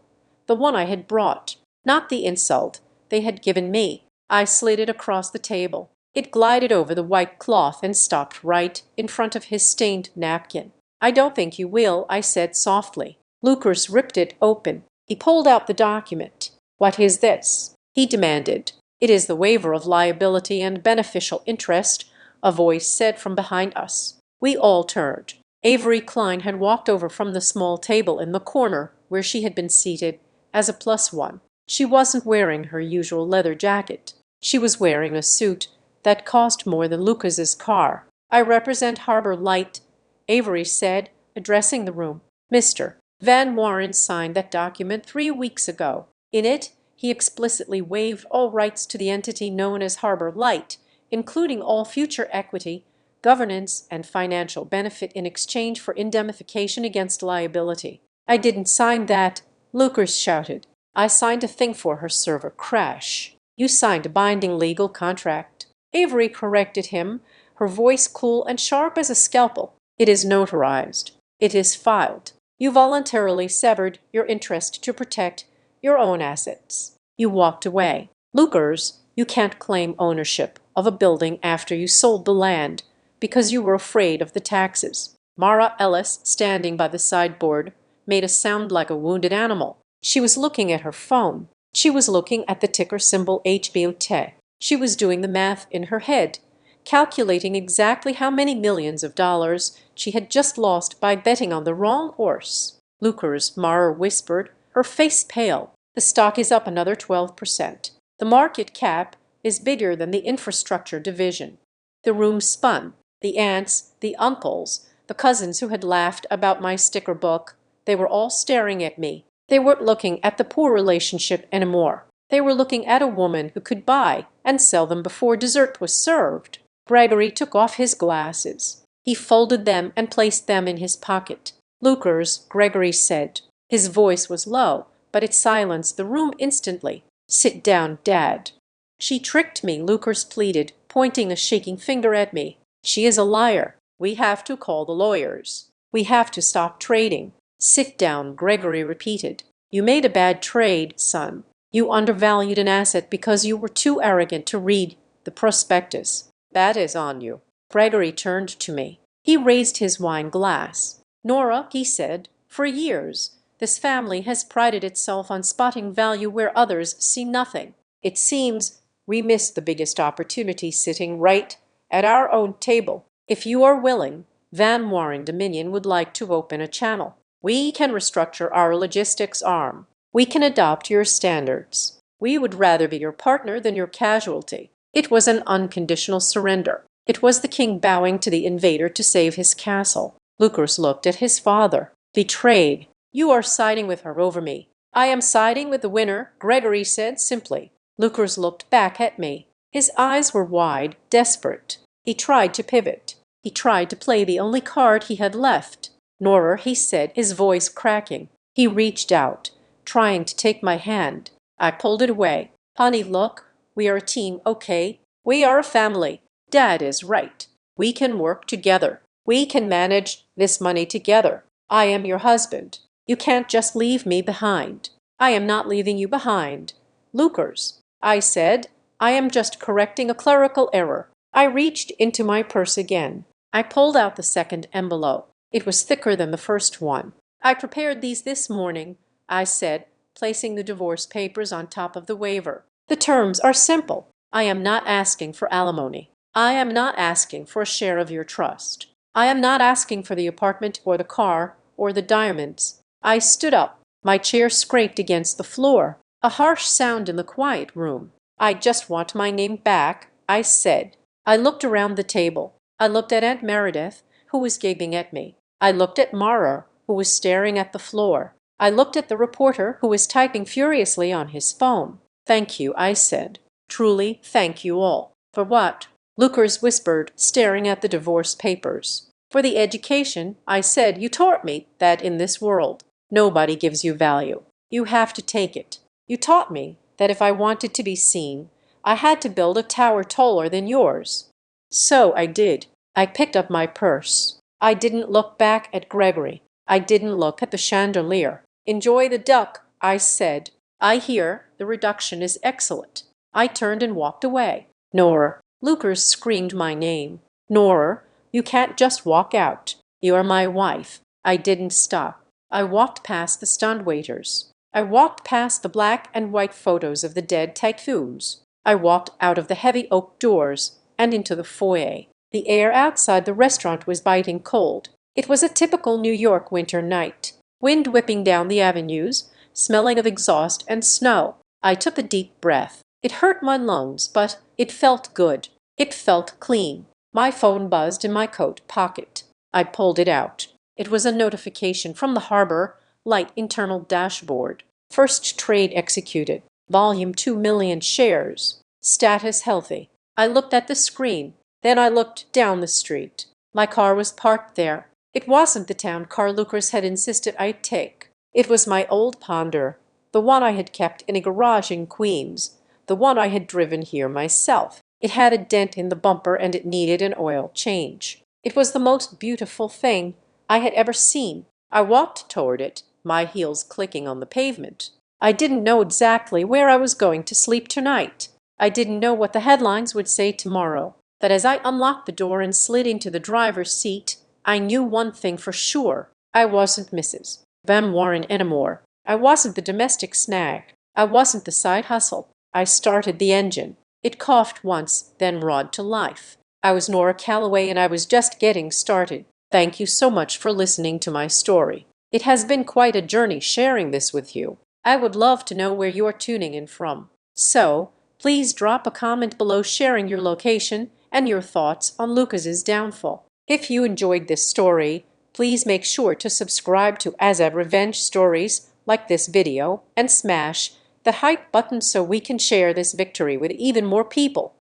the one I had brought, not the insult they had given me. I slid it across the table. It glided over the white cloth and stopped right in front of his stained napkin. "I don't think you will," I said softly. Lucas ripped it open. He pulled out the document. "What is this?" he demanded. "It is the waiver of liability and beneficial interest," a voice said from behind us. We all turned. Avery Klein had walked over from the small table in the corner where she had been seated as a +1. She wasn't wearing her usual leather jacket. She was wearing a suit that cost more than Lucas's car. "I represent Harbor Light," Avery said, addressing the room. "Mr. Van Warren signed that document 3 weeks ago. In it, he explicitly waived all rights to the entity known as Harbor Light, including all future equity, governance, and financial benefit in exchange for indemnification against liability." "I didn't sign that," Lucas shouted. "I signed a thing for her server crash." "You signed a binding legal contract," Avery corrected him, her voice cool and sharp as a scalpel. "It is notarized. It is filed. You voluntarily severed your interest to protect your own assets. You walked away. Lucas, you can't claim ownership of a building after you sold the land because you were afraid of the taxes." Mara Ellis, standing by the sideboard, made a sound like a wounded animal. She was looking at her phone. She was looking at the ticker symbol HBOT. She was doing the math in her head, calculating exactly how many millions of dollars she had just lost by betting on the wrong horse. "Lucas," Mara whispered, her face pale, "the stock is up another 12%. The market cap is bigger than the infrastructure division." The room spun. The aunts, the uncles, the cousins who had laughed about my sticker book, they were all staring at me. They weren't looking at the poor relationship anymore. They were looking at a woman who could buy and sell them before dessert was served. Gregory took off his glasses. He folded them and placed them in his pocket. "Lucas," Gregory said. His voice was low, but it silenced the room instantly. "Sit down, Dad." "She tricked me," Lucas pleaded, pointing a shaking finger at me. "She is a liar. We have to call the lawyers. We have to stop trading." "Sit down," Gregory repeated. "You made a bad trade, son. You undervalued an asset because you were too arrogant to read the prospectus. That is on you." Gregory turned to me. He raised his wine glass. "Nora," he said, "for years, this family has prided itself on spotting value where others see nothing. It seems we missed the biggest opportunity sitting right at our own table. If you are willing, Van Warren Dominion would like to open a channel. We can restructure our logistics arm. We can adopt your standards. We would rather be your partner than your casualty." It was an unconditional surrender. It was the king bowing to the invader to save his castle. Lucas looked at his father. "Betrayed. You are siding with her over me." "I am siding with the winner," Gregory said simply. Lucas looked back at me. His eyes were wide, desperate. He tried to pivot. He tried to play the only card he had left. "Nora," he said, his voice cracking. He reached out, trying to take my hand. I pulled it away. "Honey, look. We are a team, okay? We are a family. Dad is right. We can work together. We can manage this money together. I am your husband. You can't just leave me behind." "I am not leaving you behind, Lucas," I said. "I am just correcting a clerical error." I reached into my purse again. I pulled out the second envelope. It was thicker than the first one. "I prepared these this morning," I said, placing the divorce papers on top of the waiver. "The terms are simple. I am not asking for alimony. I am not asking for a share of your trust. I am not asking for the apartment or the car or the diamonds." I stood up. My chair scraped against the floor, a harsh sound in the quiet room. "I just want my name back," I said. I looked around the table. I looked at Aunt Meredith, who was gaping at me. I looked at Mara, who was staring at the floor. I looked at the reporter, who was typing furiously on his phone. "Thank you," I said. "Truly, thank you all." "For what?" Lucas whispered, staring at the divorce papers. "For the education," I said. "You taught me that in this world, nobody gives you value. You have to take it. You taught me that if I wanted to be seen, I had to build a tower taller than yours. So I did. I picked up my purse. I didn't look back at Gregory. I didn't look at the chandelier. Enjoy the duck, I said. I hear the reduction is excellent. I turned and walked away. Nora, Lucas screamed my name. Nora, you can't just walk out. You are my wife. I didn't stop. I walked past the stunned waiters. I walked past the black and white photos of the dead typhoons. I walked out of the heavy oak doors and into the foyer. The air outside the restaurant was biting cold. It was a typical New York winter night. Wind whipping down the avenues, smelling of exhaust and snow. I took a deep breath. It hurt my lungs, but it felt good. It felt clean. My phone buzzed in my coat pocket. I pulled it out. It was a notification from the harbor light internal dashboard. First trade executed. Volume 2 million shares. Status healthy. I looked at the screen. Then I looked down the street. My car was parked there. It wasn't the town car Lucas had insisted I'd take. It was my old Ponder, the one I had kept in a garage in Queens, the one I had driven here myself. It had a dent in the bumper and it needed an oil change. It was the most beautiful thing I had ever seen. I walked toward it, my heels clicking on the pavement. I didn't know exactly where I was going to sleep tonight. I didn't know what the headlines would say tomorrow. But as I unlocked the door and slid into the driver's seat, I knew one thing for sure. I wasn't Mrs. Van Warren anymore. I wasn't the domestic snag. I wasn't the side hustle. I started the engine. It coughed once, then roared to life. I was Nora Calloway and I was just getting started. Thank you so much for listening to my story. It has been quite a journey sharing this with you. I would love to know where you're tuning in from. So, please drop a comment below sharing your location and your thoughts on Lucas's downfall. If you enjoyed this story, please make sure to subscribe to Azad Revenge Stories, like this video, and smash the hype button so we can share this victory with even more people.